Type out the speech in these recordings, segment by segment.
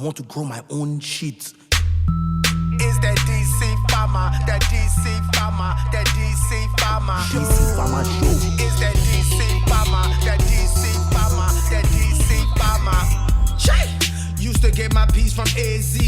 want to grow my own shit. It's that DC Farmer, that DC Farmer, that DC Farmer. DC Farmer Show. It's that DC Farmer, that DC Farmer, that DC Farmer. Used to get my piece from AZ.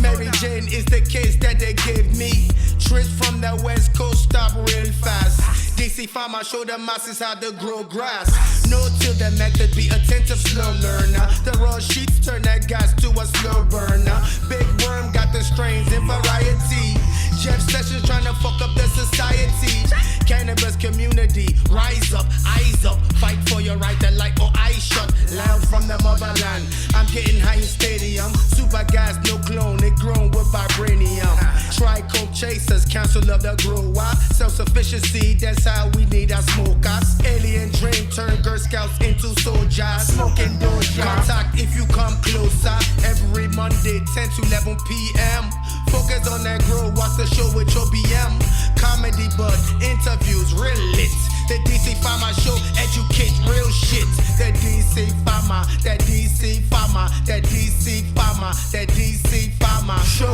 Mary Jane is the case that they gave me. Trips from the West Coast stop real fast. DC Farmer show the masses how to grow grass. No till the method, be attentive, slow learner. The raw sheets turn that gas to a slow burner. Big Worm got the strains in variety. Jeff Sessions trying to fuck up the society. Cannabis community, rise up, eyes up. Fight for your right to light or eye shut. Loud from the motherland. I'm getting high in stadium. Super gas, no clone, it grown with vibranium. Try coke chasers, council of the grower. Self-sufficiency, that's how we need our smokers. Alien dream turn Girl Scouts into soldiers. Smoking doja. Contact if you come closer. Every Monday, 10 to 11 p.m. Focus on that grow, watch the show with your BM. Comedy but interviews real lit. The DC Farmer Show, educate real shit. The DC Farmer, that DC Farmer, that DC Farmer, that DC Farmer Show.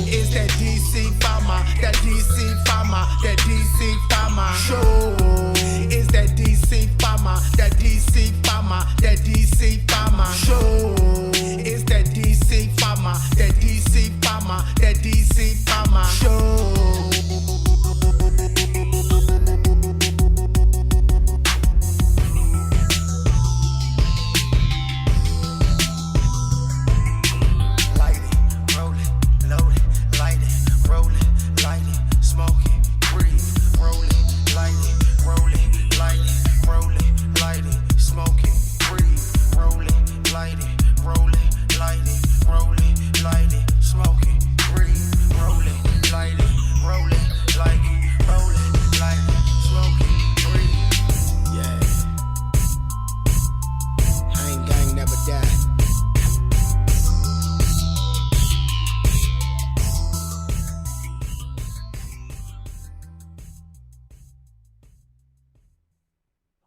Is that DC Farmer, that DC Farmer, that DC Farmer Show. Is that DC Farmer, that DC Farmer, that DC Farmer Show. Is that DC Farmer, that DC Farmer, that DC Farmer Show.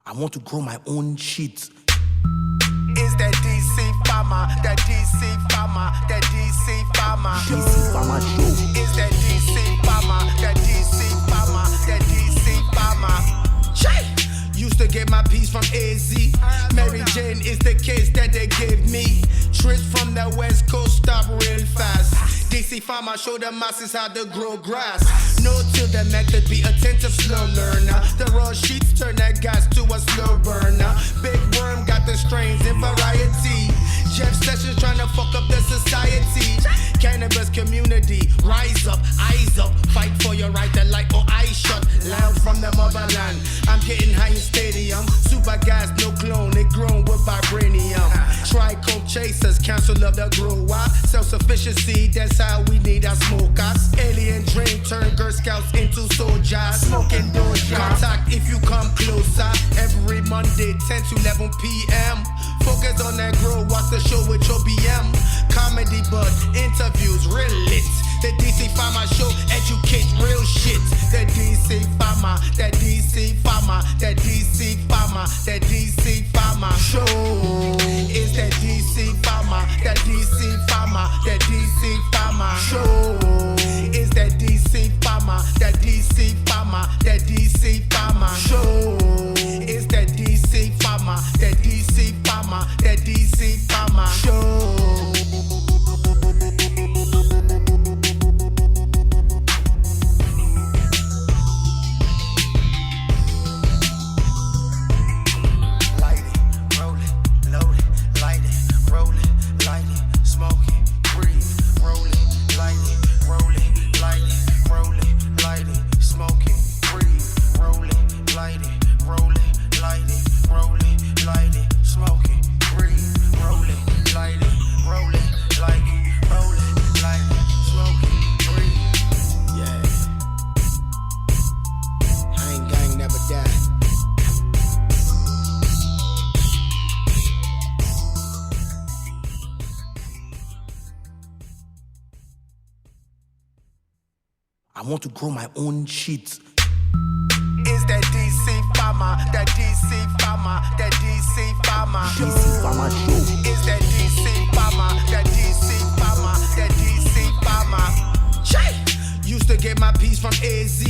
I want to grow my own shit. Is that DC Farmer, that DC Farmer, that DC Farmer. DC Farmer Show. Is that DC Farmer, that DC Farmer, that DC Farmer. Used to get my piece from AZ. Mary Jane is the case that they gave me. Trips from the West Coast stop real fast. DC Farmer show the masses how to grow grass. No till the method, be attentive, slow learner. The raw sheets turn that gas to a slow burner. Big Worm got the strains in variety. Jeff Sessions trying to fuck up the society. Cannabis community, rise up, eyes up. Fight for your right to light or eye shut. Loud from the motherland. I'm getting high in stadium. Super gas, no clone, it grown with vibranium. Try coke chasers, council of the grower. Self-sufficiency, that's how we need our smokers. Alien dream turn Girl Scouts into soldiers. Smoking doja. Contact if you come closer. Every Monday, 10 to 11 p.m. Focus on that grow, watch the show with your BM. Comedy but interviews real lit. The DC Farmer Show, educate real shit. The DC Farmer, that DC Farmer, that DC Farmer, that DC Farmer Show. Is that DC Farmer, that DC Farmer, that DC Farmer Show. Is that DC Farmer, that DC Farmer, that DC Farmer Show. Is that DC Farmer, that DC Farmer, that DC Farmer Show. I want to grow my own shit. Is that DC Farmer, that DC Farmer, that DC Farmer. DC Farmer Show. Is that DC Farmer. farmer, that DC farmer, that DC farmer. Chey! Used to get my peace from AZ.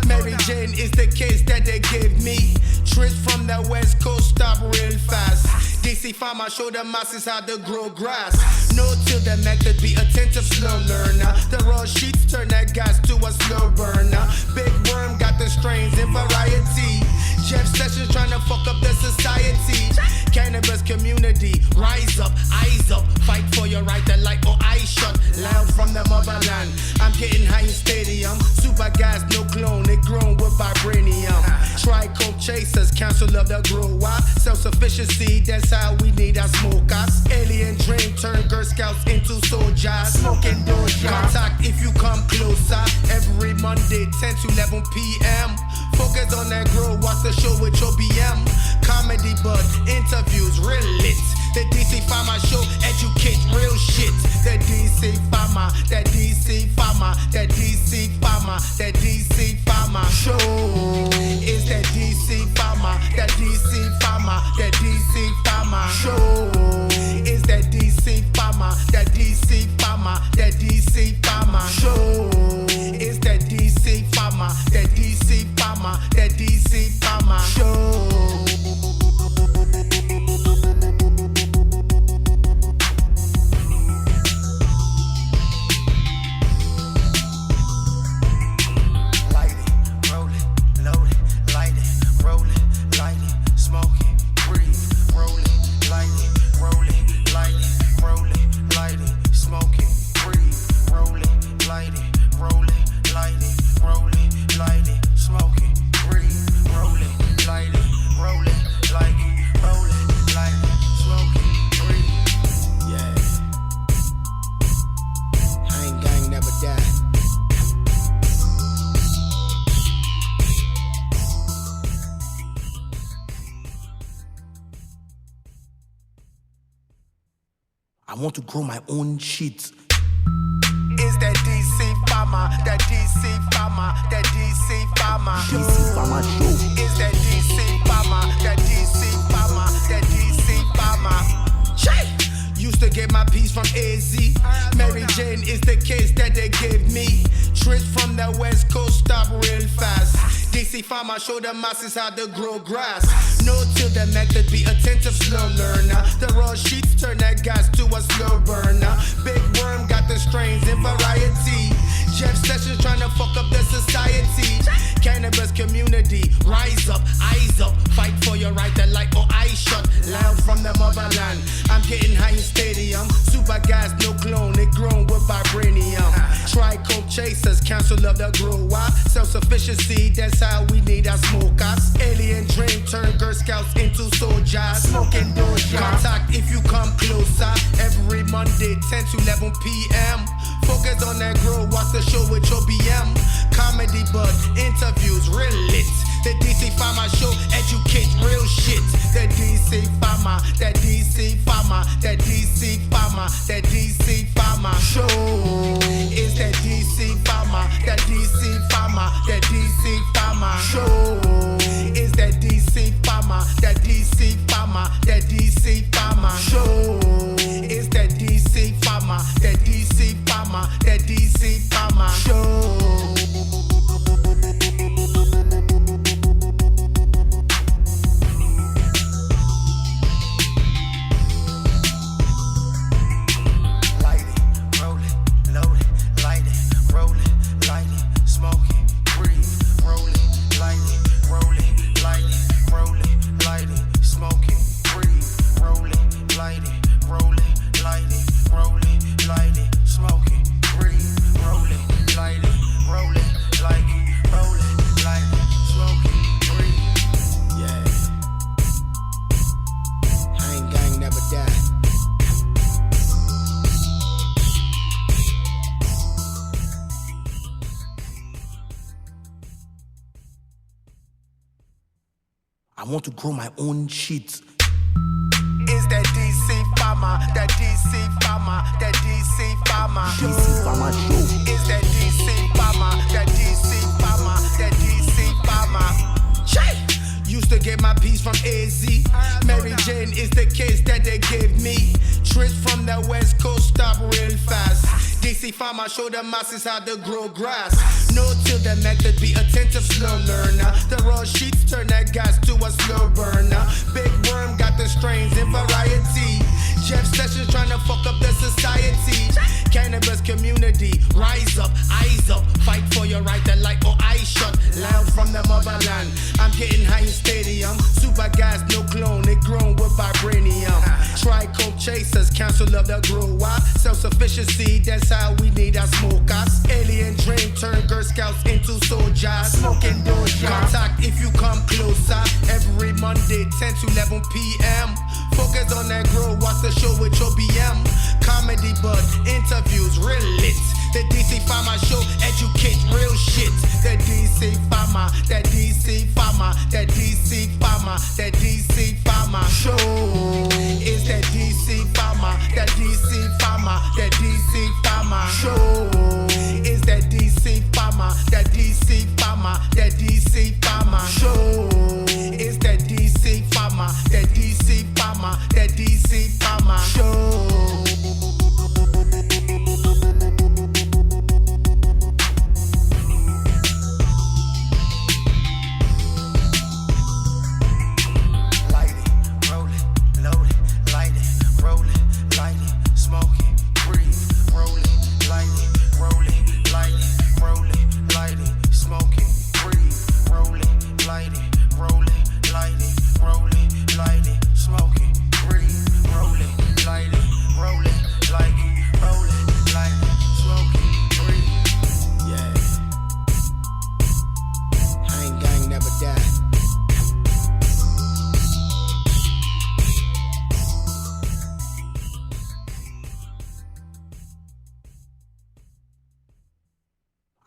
Mary Jane is the case that they gave me. Trips from the West Coast stop real fast. DC farmer show the masses how to grow grass. No till the method, be attentive, slow learner. The raw sheets turn that gas to a slow burner. Big worm got the strains in variety. Jeff Sessions trying to fuck up the society. Cannabis community, rise up, eyes up. Fight for your right to light or eye shut. Loud from the motherland. I'm getting high in stadium. Super gas, no clone, it grown with vibranium. Try coke chasers, council of the grower. Self-sufficiency, that's how we need our smokers. Alien dream turn Girl Scouts into soldiers. Smoking doja. Contact if you come closer. Every Monday, 10 to 11 p.m. Focus on that grow, watch the show with your BM. Comedy but interviews, real lit. The DC Farmer Show, educate real shit. The DC Farmer, that DC Farmer, that DC Farmer, that DC Farmer Show. Is that DC Farmer, that DC Farmer, that DC Farmer Show. Is that DC Farmer, that DC Farmer, that DC Farmer Show. Is that DC Farmer, that DC Farmer, that DC Farmer Show. I want to grow my own shit. Is that DC Farmer, that DC Farmer, that DC Farmer DC Farmer Show. Is that DC Farmer, that DC Farmer, that DC Farmer. Chey! Used to get my peace from AZ. Mary Jane is the case that they gave me. Trips from the West Coast stop real fast. DC Farmer show the masses how to grow grass. No till the method, be attentive, slow learner. The raw sheets turn that gas to a slow burner. Big worm got the strains in variety. Jeff Sessions trying to fuck up the society. Cannabis community, rise up, eyes up. Fight for your right to light or eye shut. Loud from the motherland. I'm getting high in stadium. Super gas, no clone, it grown with vibranium. Try coke chasers, council of the grower. Self-sufficiency, that's how we need our smokers. Alien dream turn Girl Scouts into soldiers. Smoking doja. Contact if you come closer. Every Monday, 10 to 11 p.m. Focus on that grow, watch the show with your BM. Comedy but interviews, real lit. The DC Farmer Show, educate real shit. The DC Farmer, that DC Farmer, that DC Farmer, that DC Farmer Show. Is that DC Farmer, that DC Farmer, that DC Farmer Show. Is that DC Farmer, that DC Farmer, that DC Farmer Show. Is that DC Farmer, that DC Farmer, that DC Farmer Show. I want to grow my own shit. Is that DC Farmer, that DC Farmer, that DC Farmer DC Farmer Show. Is that DC Farmer, that DC Farmer, that DC Farmer. Chey! Used to get my peace from AZ. Mary Jane is the case that they gave me. Trips from the West Coast stop real fast. DC farmer show the masses how to grow grass. No till the method, be attentive, slow learner. The raw sheets turn that gas to a slow burner. Big worm got the strains in variety. Jeff Sessions trying to fuck up the society. Cannabis community, rise up, eyes up. Fight for your right to light or eyes shut. Loud from the motherland. I'm getting high in stadium. Super gas, no clone, it grown with vibranium. Try coke chasers, council of the grower. Self-sufficiency, that's how we need our smokers. Alien dream turn Girl Scouts into soldiers. Smoking doja. Contact if you come closer. Every Monday, 10 to 11 p.m. Focus on that grow, watch the show with your BM. Comedy but interviews, real lit. The DC Farmer Show, educate real shit. The DC Farmer, that DC Farmer, that DC Farmer, that DC Farmer Show. Is that DC Farmer, that DC Farmer, that DC Farmer Show. Is that DC Farmer, that DC Farmer, that DC Farmer Show. Is that DC Farmer, that DC Farmer, that DC Farmer Show.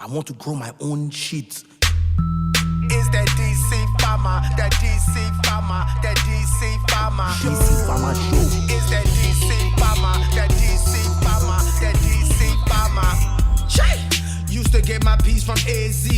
I want to grow my own shit. Is that DC Farmer, that DC Farmer, that DC Farmer DC Farmer Show. Is that DC Farmer, that DC Farmer, that DC Farmer Shay! Used to get my piece from AZ.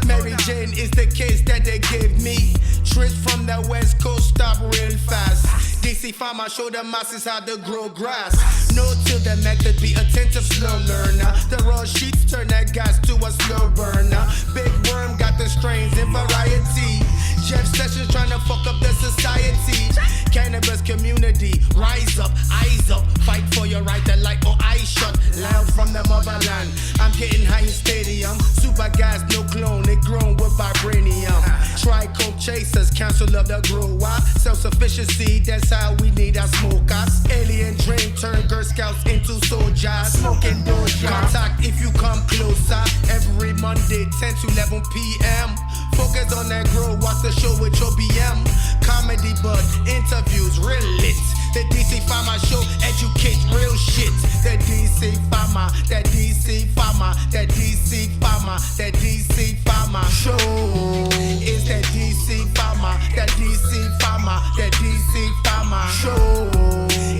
Mary Jane is the case that they gave me. Trips from the West Coast stop real fast. DC Farmer show the masses how to grow grass. No till the method, be attentive, slow learner. The raw sheets turn that gas to a slow burner. Big worm got the strains in variety. Jeff Sessions trying to fuck up the society. Cannabis community, rise up, eyes up. Fight for your right to light or eyes shut. Loud from the motherland. I'm getting high in stadium. Super gas, no clone, it grown with vibranium. Try coke chasers, council of the grower. Self-sufficiency, that's how we need our smokers. Alien dream turn Girl Scouts into soldiers. Smoking doja. Contact if you come closer. Every Monday, 10 to 11 p.m. Focus on that grow, watch the show with your BM. Comedy but interviews, real lit. The DC Farmer Show, educate real shit. The DC Farmer, that DC Farmer, that DC Farmer, that DC Farmer Show. Is that DC Farmer, that DC Farmer, that DC Farmer Show.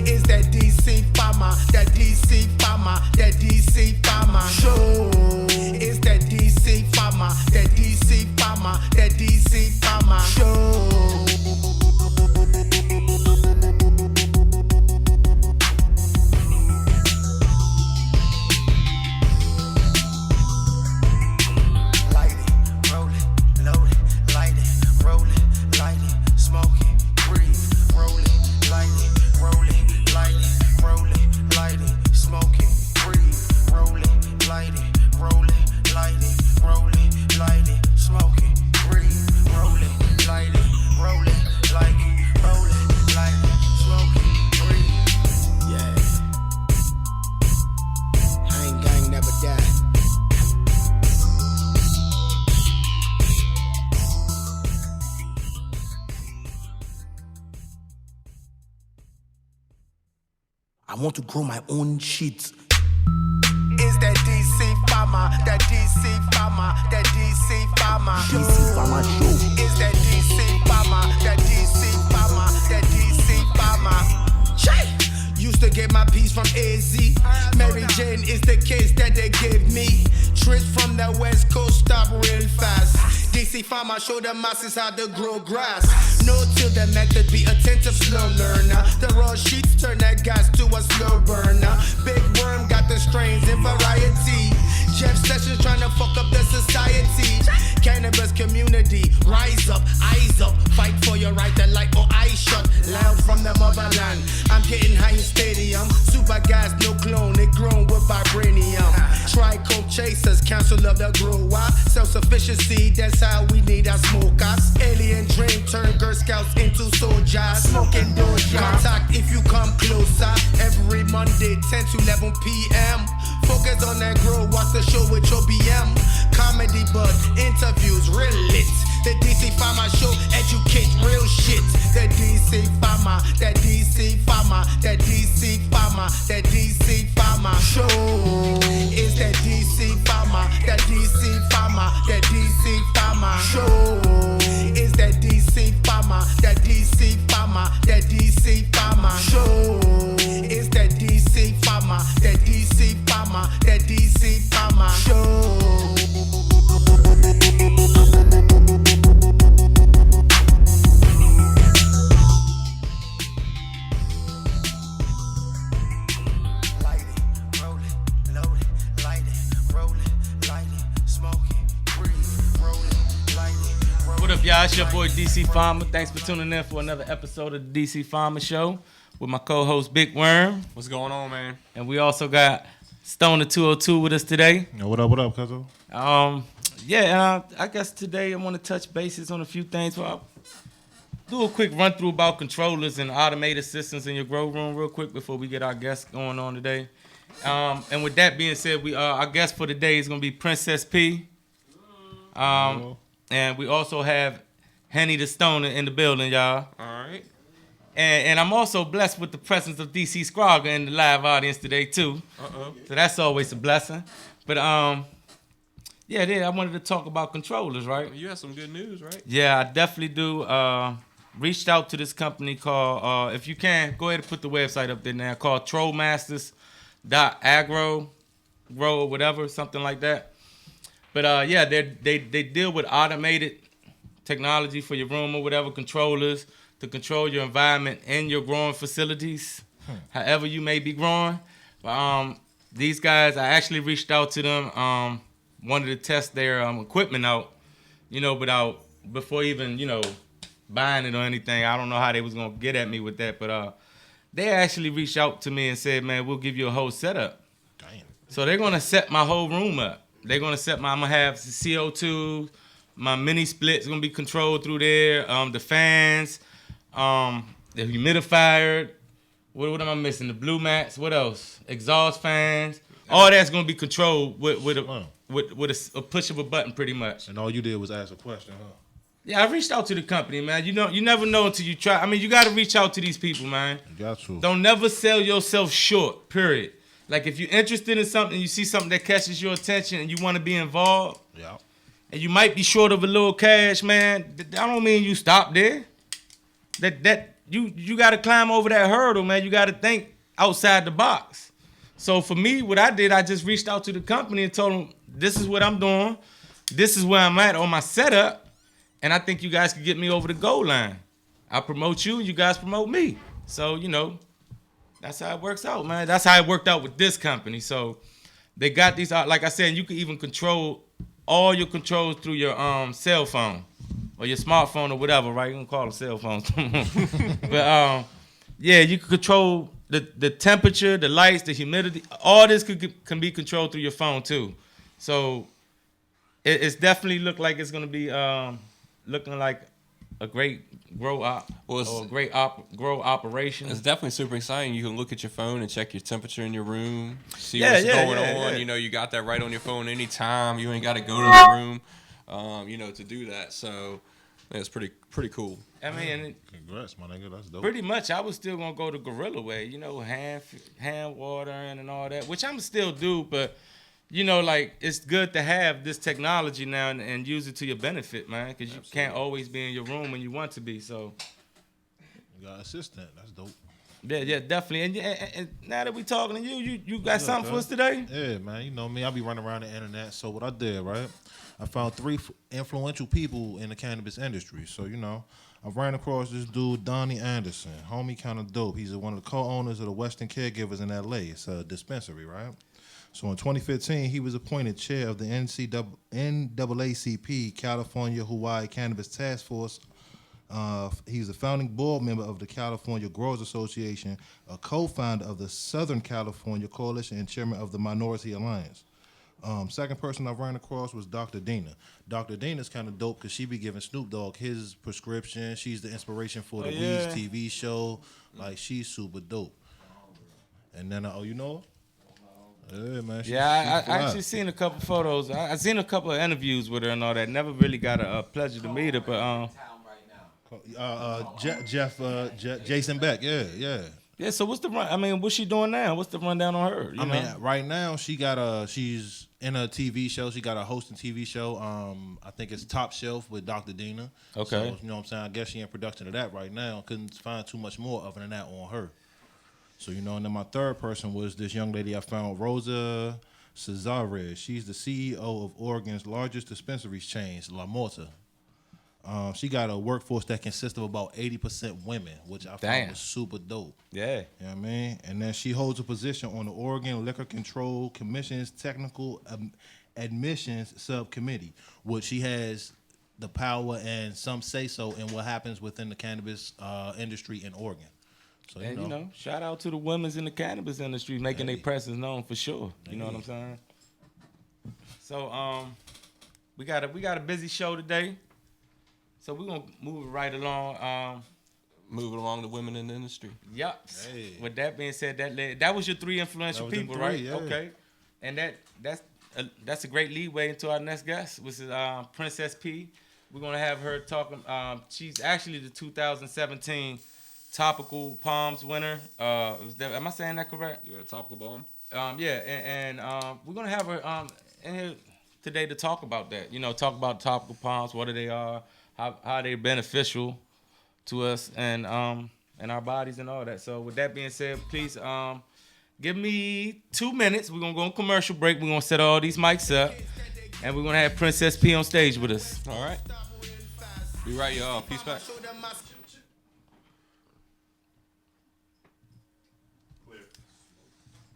Is that DC Farmer, that DC Farmer, that DC Farmer Show. Is that DC Farmer, that DC Farmer, that DC Farmer Show. I want to grow my own shit. Is that DC Farmer, that DC Farmer, that DC Farmer DC Farmer Show. Is that DC Farmer, that DC Farmer, that DC Farmer Shay! Used to get my piece from AZ. Mary Jane is the case that they gave me. Trips from the West Coast stop real fast. DC DC farmer show the masses how to grow grass. No till the method, be attentive, slow learner. The raw sheets turn that gas to a slow burner. Big worm got the strains in variety. Jeff Sessions trying to fuck up the society. Cannabis community, rise up, eyes up. Fight for your right to light or eyes shut. Loud from the motherland. I'm getting high in stadium. Super gas, no clone, it grown with vibranium. Trichome chasers, council of the grower. Self-sufficiency, that's how we need our smokers. Alien dream, turn Girl Scouts into soldiers. Smoking doja. Contact if you come closer. Every Monday, 10 to 11 p.m. Focus on that grow, watch the show with your BM. Comedy, but interviews, real lit. The DC Farmer Show, educate real shit. The DC Farmer, that DC Farmer, that DC Farmer, that DC Farmer Show. Is that DC Farmer, that DC Farmer, that DC Farmer Show. Is that DC Farmer, that DC Farmer, that DC Farmer Show. Is that DC Farmer, that DC Farmer, that DC Farmer Show. What up, y'all? It's your boy DC Farmer. Thanks for tuning in for another episode of the DC Farmer Show with my co-host Big Worm. What's going on, man? And we also got Stoner 202 with us today. Yo, what up, cuzzo? I guess today I want to touch bases on a few things. Well, I'll do a quick run through about controllers and automated systems in your grow room real quick before we get our guests going on today. And with that being said, our guest for today is going to be Princess P. And we also have Henny the Stoner in the building, y'all. All right. And I'm also blessed with the presence of DC Scrogger in the live audience today, too. So that's always a blessing. But, I wanted to talk about controllers, right? You have some good news, right? Yeah, I definitely do. Reached out to this company called, if you can, go ahead and put the website up there now, called trollmasters.agro, grow or whatever, something like that. But they deal with automated technology for your room or whatever, controllers to control your environment in your growing facilities, however you may be growing. But these guys, I actually reached out to them, wanted to test their equipment out, before even, buying it or anything. I don't know how they was going to get at me with that, but they actually reached out to me and said, man, we'll give you a whole setup. Damn. So they're going to set my whole room up. They're going to I'm going to have CO2, my mini split's going to be controlled through there, the fans, the humidifier, what am I missing? The blue mats, what else? Exhaust fans. All that's going to be controlled with a push of a button pretty much. And all you did was ask a question, huh? Yeah, I reached out to the company, man. You never know until you try. I mean, you got to reach out to these people, man. You got to. Don't never sell yourself short, period. Like, if you're interested in something, you see something that catches your attention and you want to be involved, Yeah. and you might be short of a little cash, man, that don't mean you stop there. You got to climb over that hurdle, man. You got to think outside the box. So for me, what I did, I just reached out to the company and told them, this is what I'm doing. This is where I'm at on my setup. And I think you guys could get me over the goal line. I promote you, you guys promote me. So, that's how it works out, man. That's how it worked out with this company. So they got these, like I said, you can even control all your controls through your cell phone or your smartphone or whatever, right? You can call them cell phones. But you can control the temperature, the lights, the humidity. All this can be controlled through your phone too. So it's definitely look like it's gonna be looking like a great grow grow operation. It's definitely super exciting. You can look at your phone and check your temperature in your room, see what's going on. Yeah. You got that right on your phone anytime. You ain't got to go to the room, to do that. So it's pretty cool. I mean, Congrats, my nigga. That's dope. pretty much I was still gonna go the gorilla way, hand watering and all that, which I'm still do, but it's good to have this technology now and use it to your benefit, man, because you can't always be in your room when you want to be. So You got an assistant. That's dope. Yeah, definitely. And now that we talking to you got something for us today? Yeah, man. You know me. I be running around the internet. So what I did, right? I found 3 influential people in the cannabis industry. So I ran across this dude, Donnie Anderson. Homie, kind of dope. He's one of the co-owners of the Western Caregivers in L.A. It's a dispensary, right? So in 2015, he was appointed chair of the NAACP California Hawaii Cannabis Task Force. He's a founding board member of the California Growers Association, a co-founder of the Southern California Coalition, and chairman of the Minority Alliance. Second person I ran across was Dr. Dina. Dr. Dina's kind of dope because she be giving Snoop Dogg his prescription. She's the inspiration for the Weeds TV show. Like, she's super dope. And then, you know her? Yeah, man. I actually seen a couple photos. I seen a couple of interviews with her and all that. Never really got a pleasure to meet her, but Jason Beck, yeah. Yeah, so what's the run? I mean, what's she doing now? What's the rundown on her? I mean, right now she's in a TV show. She got a hosting TV show. I think it's Top Shelf with Dr. Dina. Okay. So, you know what I'm saying? I guess she in production of that right now. Couldn't find too much more other than that on her. So, and then my third person was this young lady I found, Rosa Cesares. She's the CEO of Oregon's largest dispensaries chain, La Morta. She got a workforce that consists of about 80% women, which I found was super dope. Yeah. You know what I mean? And then she holds a position on the Oregon Liquor Control Commission's Technical Admissions Subcommittee, which she has the power and some say-so in what happens within the cannabis industry in Oregon. So, and, shout out to the women's in the cannabis industry making their presence known for sure. You know what I'm saying? So, we got a busy show today. So we're going to move it right along. Moving along the women in the industry. Yep. Hey. With that being said, that was your 3 influential people, right? Yeah. Okay. And that's a great leadway into our next guest, which is Princess P. We're going to have her talking. She's actually the 2017 Topical Balms winner. Am I saying that correct? Yeah, Topical Balm. And we're going to have her in here today to talk about that. Talk about topical balms, what they are, how they're beneficial to us and our bodies and all that. So with that being said, please give me 2 minutes. We're gonna go on commercial break. We're gonna set all these mics up, and we're gonna have Princess P on stage with us. All right. Be right, y'all. Peace back.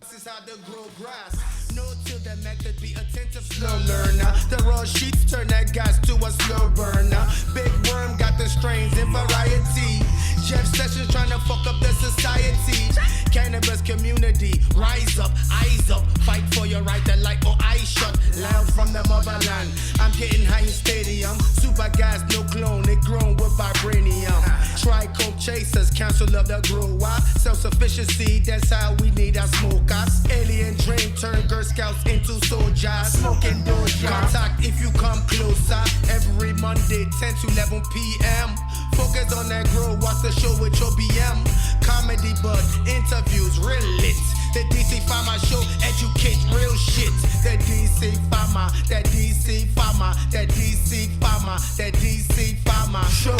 This is how to grow grass. No till the method be attentive, slow learner. The raw sheets turn that gas to a slow burner. Big worm got the strains in variety. Jeff Sessions trying to fuck up the society. Cannabis community, rise up, eyes up. Fight for your right to light or eyes shut. Loud from the motherland. I'm getting high in stadium. Super gas, no clone, it grown with vibranium. Try coke chasers, council of the grower. Self-sufficiency, that's how we need our smokers. Alien dream turn Girl Scouts into soldiers. Smoking doja. Contact if you come closer. Every Monday, 10 to 11 p.m. Focus on that grow, watch the show with your BM. Comedy, but interviews, real lit. The DC Farmer Show, educate real shit. The DC Farmer, that DC Farmer, that DC Farmer, that DC Farmer Show.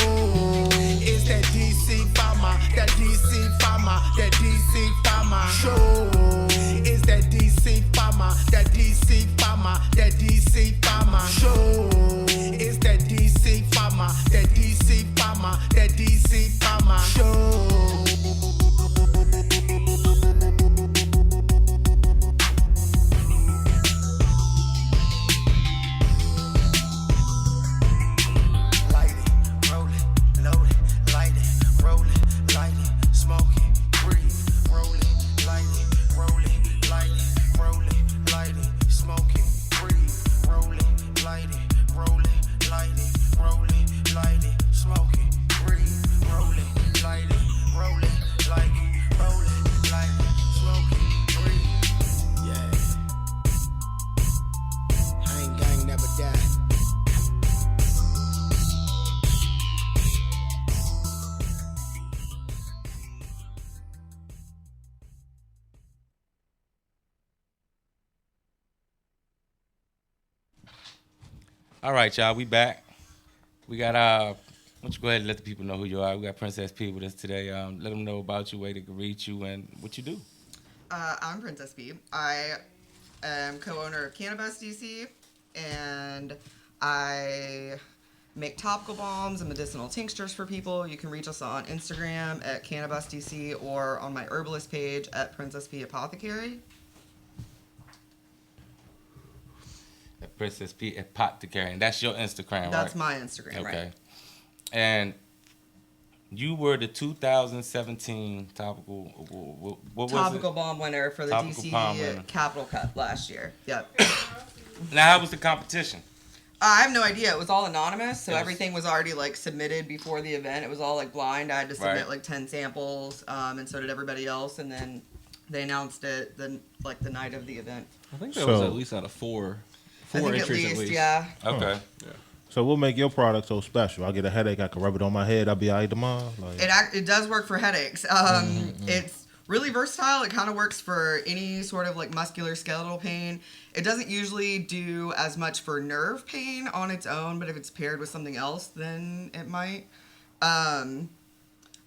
Is that DC Farmer, that DC Farmer, that DC Farmer Show. Is that DC Farmer, that DC Farmer, that DC Farmer Show. Is that DC Farmer, that DC Farmer, that DC Farmer Show. All right, y'all, we back. We got don't you go ahead and let the people know who you are? We got Princess P with us today. Let them know about you, where they can reach you, and what you do. I'm Princess P. I am co-owner of Cannabis DC, and I make topical balms and medicinal tinctures for people. You can reach us on Instagram at Cannabis DC or on my herbalist page at Princess P Apothecary. Princess P Apothecary, and that's your Instagram, That's right? my Instagram, Okay. right? And you were the 2017 topical. What was Topical it? balm winner for the Topical Balm winner. DC Capital Cup last year. Yep. Now, how was the competition? I have no idea. It was all anonymous, so It was- everything was already like submitted before the event. It was all like blind. I had to submit Right. like 10 samples, and so did everybody else. And then they announced it the night of the event. I think that was So- at least out of four I think entries at least, yeah. Okay. So what make your product so special? I get a headache, I can rub it on my head, I'll be all right tomorrow. Like, It does work for headaches. It's really versatile. It kind of works for any sort of like muscular skeletal pain. It doesn't usually do as much for nerve pain on its own, but if it's paired with something else, then it might.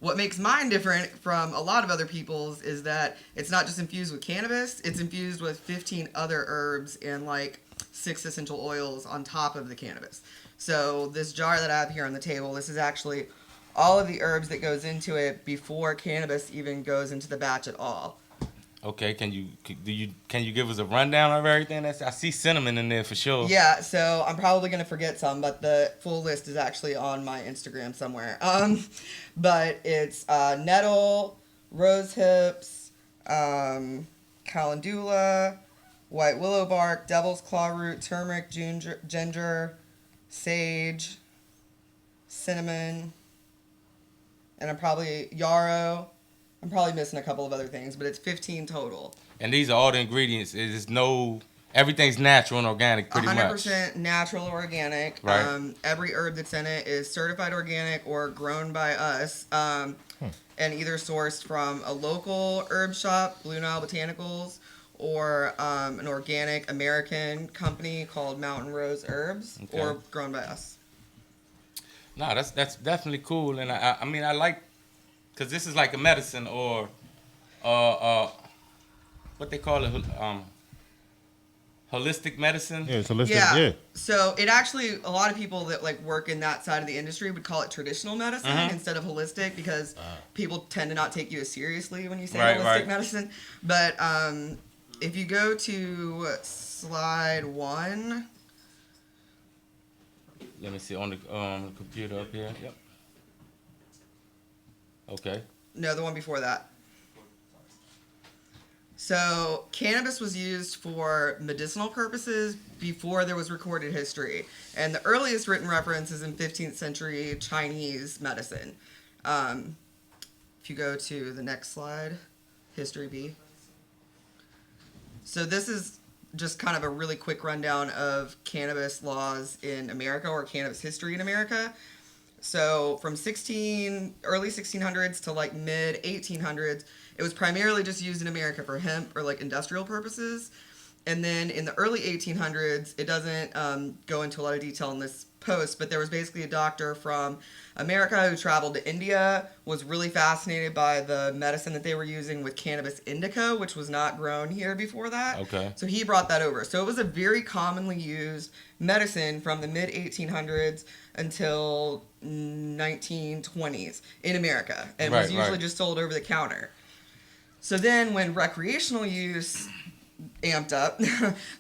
What makes mine different from a lot of other people's is that it's not just infused with cannabis, it's infused with 15 other herbs and like 6 essential oils on top of the cannabis. So this jar that I have here on the table, this is actually all of the herbs that goes into it before cannabis even goes into the batch at all. Okay. Can you give us a rundown of everything? I see cinnamon in there for sure. Yeah, so I'm probably gonna forget some, but the full list is actually on my Instagram somewhere. But it's nettle, rose hips, calendula, white willow bark, devil's claw root, turmeric, ginger, sage, cinnamon, and yarrow. I'm probably missing a couple of other things, but it's 15 total. And these are all the ingredients. Everything's natural and organic, pretty 100% much. natural organic. Right. Every herb that's in it is certified organic or grown by us, and either sourced from a local herb shop, Blue Nile Botanicals, or an organic American company called Mountain Rose Herbs, Okay. or grown by us. No, that's definitely cool, and I mean I like, cause this is like a medicine or, what they call it, holistic medicine. yeah, so let's Yeah. So it actually, a lot of people that like work in that side of the industry would call it traditional medicine instead of holistic because people tend to not take you as seriously when you say Right, holistic right. medicine. But if you go to slide 1, Let me see on the computer up here. Yep. Okay. no, the one before that. So cannabis was used for medicinal purposes before there was recorded history. And the earliest written reference is in 15th century Chinese medicine. If you go to the next slide, History B. So this is just kind of a really quick rundown of cannabis laws in America or cannabis history in America. So from early 1600s to like mid 1800s, it was primarily just used in America for hemp or like industrial purposes. And then in the early 1800s, it doesn't go into a lot of detail in this post, but there was basically a doctor from America who traveled to India, was really fascinated by the medicine that they were using with cannabis indica, which was not grown here before that. Okay. So he brought that over. So it was a very commonly used medicine from the mid 1800s until 1920s in America, and was Right, usually right. just sold over the counter. So then when recreational use amped up,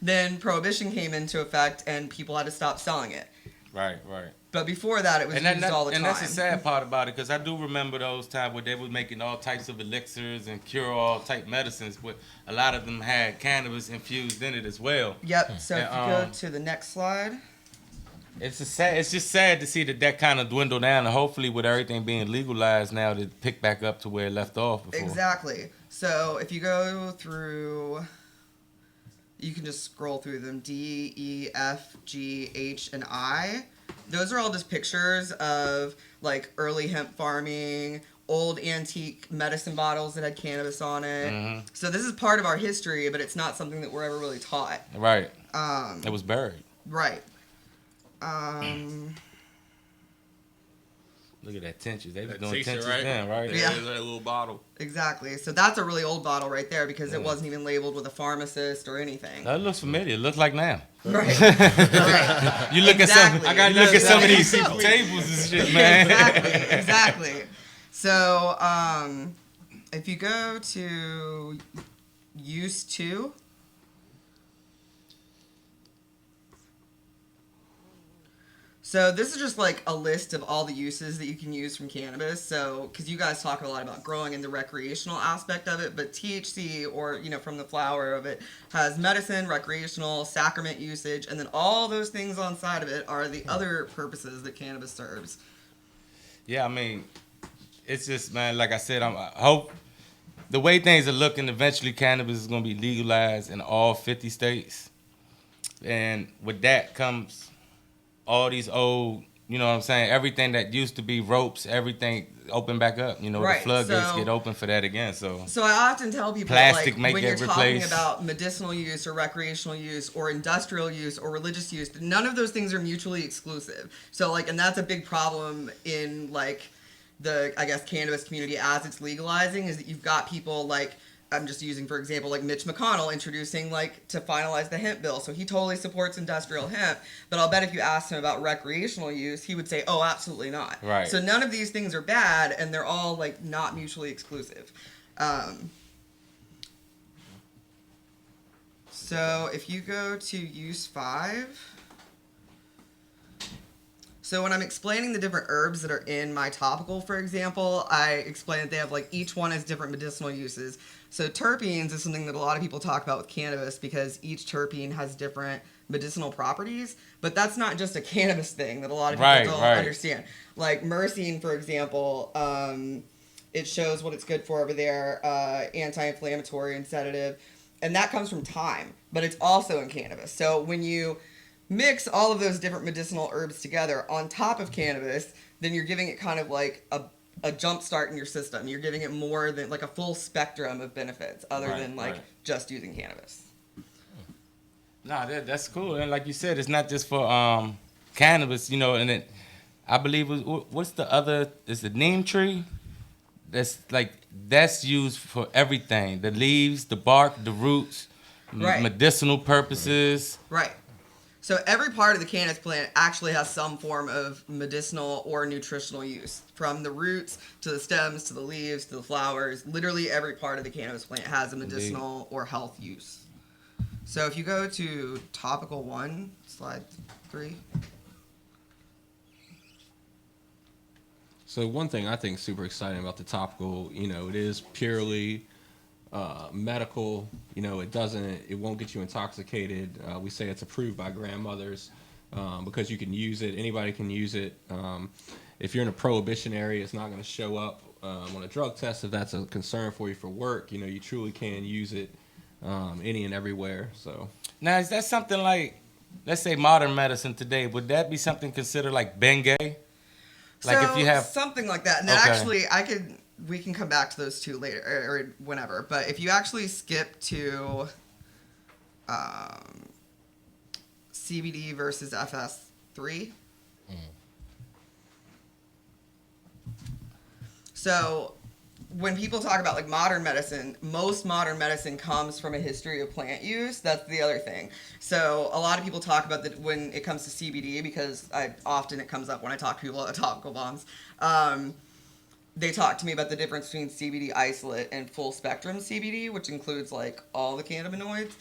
then prohibition came into effect and people had to stop selling it. Right. Right. But before that, it was used all the time. And that's the sad part about it, because I do remember those times where they were making all types of elixirs and cure-all type medicines, but a lot of them had cannabis infused in it as well. Yep. So if you And, go to the next slide. It's just sad to see that kind of dwindle down, and hopefully with everything being legalized now, to pick back up to where it left off before. Exactly. So if you go through, you can just scroll through them. D, E, F, G, H, and I. Those are all just pictures of like early hemp farming, old antique medicine bottles that had cannabis on it. Mm-hmm. So this is part of our history, but it's not something that we're ever really taught. Right. It was buried. Right. Look at that tinctures. They was That doing tincture, tinctures right? then, right? Yeah, Yeah. that little bottle. Exactly. So that's a really old bottle right there because it wasn't even labeled with a pharmacist or anything. That looks familiar. It looks like now. Right. Right. You look Exactly. at look at some of these tables and shit, man. Exactly. So, if you go to use 2, so this is just like a list of all the uses that you can use from cannabis. So, because you guys talk a lot about growing and the recreational aspect of it, but THC, or from the flower of it, has medicine, recreational, sacrament usage, and then all those things on side of it are the other purposes that cannabis serves. Yeah, I mean, it's just, man, like I said, I hope the way things are looking, eventually cannabis is going to be legalized in all 50 states. And with that comes all these old, you know what I'm saying, everything that used to be ropes, everything open back up. Right, the floodgates so- get open for that again. So I often tell people Plastic that, may when get you're talking replaced. about medicinal use or recreational use or industrial use or religious use, none of those things are mutually exclusive. So and that's a big problem in the, I guess, cannabis community as it's legalizing, is that you've got people I'm just using, for example, Mitch McConnell introducing, to finalize the hemp bill. So he totally supports industrial hemp. But I'll bet if you asked him about recreational use, he would say, oh, absolutely not. Right. So none of these things are bad, and they're all, not mutually exclusive. So if you go to use 5... So when I'm explaining the different herbs that are in my topical, for example, I explain that they have each one has different medicinal uses. So terpenes is something that a lot of people talk about with cannabis because each terpene has different medicinal properties, but that's not just a cannabis thing that a lot of people don't understand. Like myrcene, for example, it shows what it's good for over there, anti-inflammatory and sedative, and that comes from thyme, but it's also in cannabis. So when you mix all of those different medicinal herbs together on top of cannabis, then you're giving it kind of a jump start in your system. You're giving it more than a full spectrum of benefits other than just using cannabis. Nah, that's cool. And like you said, it's not just for cannabis, and it, I believe, what's the other, is the neem tree? That's used for everything. The leaves, the bark, the roots, medicinal purposes. Right. So every part of the cannabis plant actually has some form of medicinal or nutritional use. From the roots to the stems to the leaves to the flowers, literally every part of the cannabis plant has a medicinal or health use. So if you go to topical 1, slide 3. So one thing I think is super exciting about the topical, it is purely medical. It won't get you intoxicated. We say it's approved by grandmothers because you can use it. Anybody can use it. If you're in a prohibition area, it's not going to show up on a drug test. If that's a concern for you for work, you truly can use it any and everywhere. So now, is that something let's say modern medicine today, would that be something considered like Bengay? If you have something like that. And then actually we can come back to those two later or whenever. But if you actually skip to CBD versus FS3. So when people talk about modern medicine, most modern medicine comes from a history of plant use. That's the other thing. So a lot of people talk about that when it comes to CBD, because often it comes up when I talk to people about Topical Balms. They talk to me about the difference between CBD isolate and full spectrum CBD, which includes all the cannabinoids.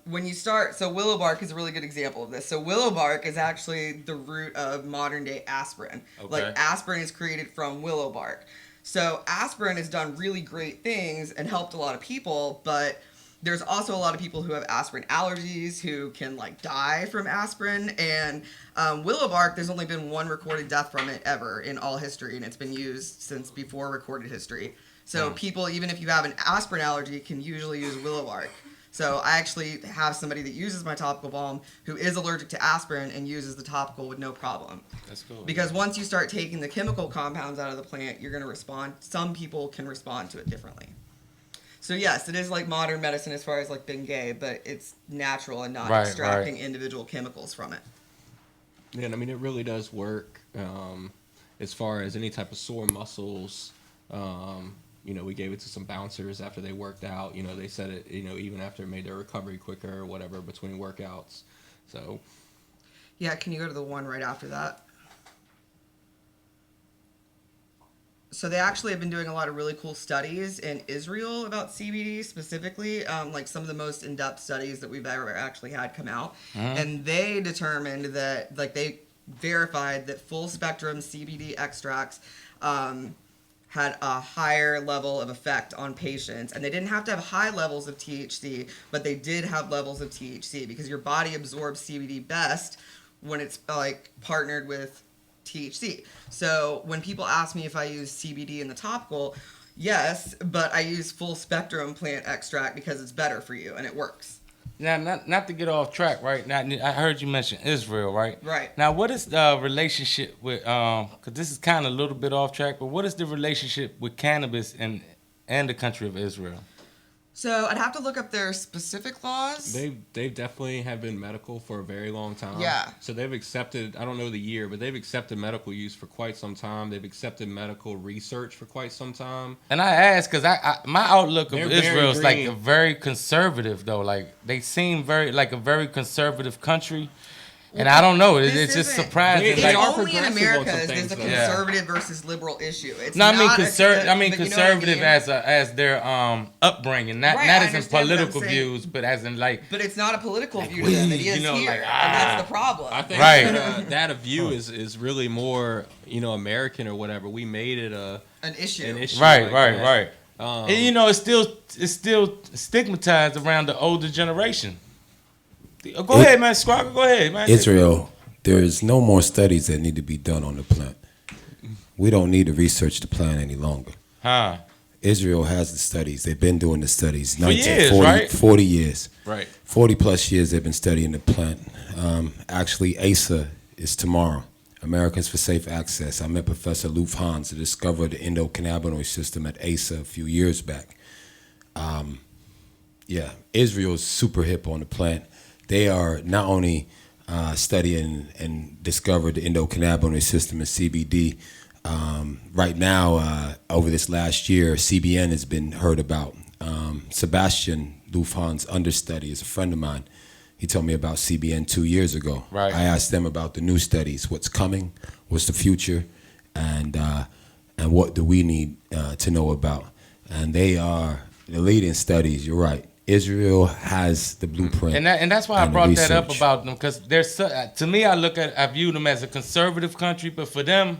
When you start, so willow bark is a really good example of this. So willow bark is actually the root of modern day aspirin. Okay. Aspirin is created from willow bark. So aspirin has done really great things and helped a lot of people, but there's also a lot of people who have aspirin allergies who can die from aspirin. And willow bark, there's only been one recorded death from it ever in all history, and it's been used since before recorded history. So people, even if you have an aspirin allergy, can usually use willow bark. So I actually have somebody that uses my topical balm who is allergic to aspirin and uses the topical with no problem. That's cool. Because once you start taking the chemical compounds out of the plant, you're going to respond. Some people can respond to it differently. So yes, it is like modern medicine as far as Bengay, but it's natural and not extracting individual chemicals from it. Yeah, I mean, it really does work. as far as any type of sore muscles, we gave it to some bouncers after they worked out. They said it, even after it made their recovery quicker or whatever between workouts. So, yeah, can you go to the one right after that? So they actually have been doing a lot of really cool studies in Israel about CBD specifically, like some of the most in-depth studies that we've ever actually had come out. And they determined that, like, they verified that full spectrum CBD extracts had a higher level of effect on patients. And they didn't have to have high levels of THC, but they did have levels of THC because your body absorbs CBD best when it's like partnered with THC. So when people ask me if I use CBD in the topical, yes, but I use full spectrum plant extract because it's better for you and it works. Now, not to get off track, right? Now, I heard you mention Israel, right? Right. Now, what is the relationship with, because this is kind of a little bit off track, but what is the relationship with cannabis and the country of Israel? So I'd have to look up their specific laws. They definitely have been medical for a very long time. Yeah. So they've accepted, I don't know the year, but they've accepted medical use for quite some time. They've accepted medical research for quite some time. And I ask because my outlook of They're Israel is like very a very conservative though. Like they seem like a very conservative country. And I don't know. It's just surprising. They like, are only in progressive on America some is things, this a though. conservative versus liberal issue. It's no, I mean not conservative. I mean but you know what I conservative mean? as their upbringing, not Right, I as in understand what I'm political saying. views, but as in like. But it's not a political view we, to them. It is you know, here, like, and that's the problem. I think Right. that a view is really more, American or whatever. We made it an issue. an issue. Right, like right, that. right. And it's still stigmatized around the older generation. Go ahead, man, Squawker. Go ahead, man. Israel, there is no more studies that need to be done on the plant. We don't need to research the plant any longer. Huh. Israel has the studies. They've been doing the studies. For years, right? 40 years. Right. 40 plus years they've been studying the plant. Actually, ASA is tomorrow. Americans for Safe Access. I met Professor Luf Hans, who discovered the endocannabinoid system at ASA a few years back. Israel's super hip on the plant. They are not only studying and discovered the endocannabinoid system in CBD. Right now, over this last year, CBN has been heard about. Sebastian Lufhan's understudy is a friend of mine. He told me about CBN 2 years ago. Right. I asked them about the new studies, what's coming, what's the future, and what do we need to know about. And they are the leading studies. You're right. Israel has the blueprint, and that's why I the brought that up research. about them, because to me, I view them as a conservative country, but for them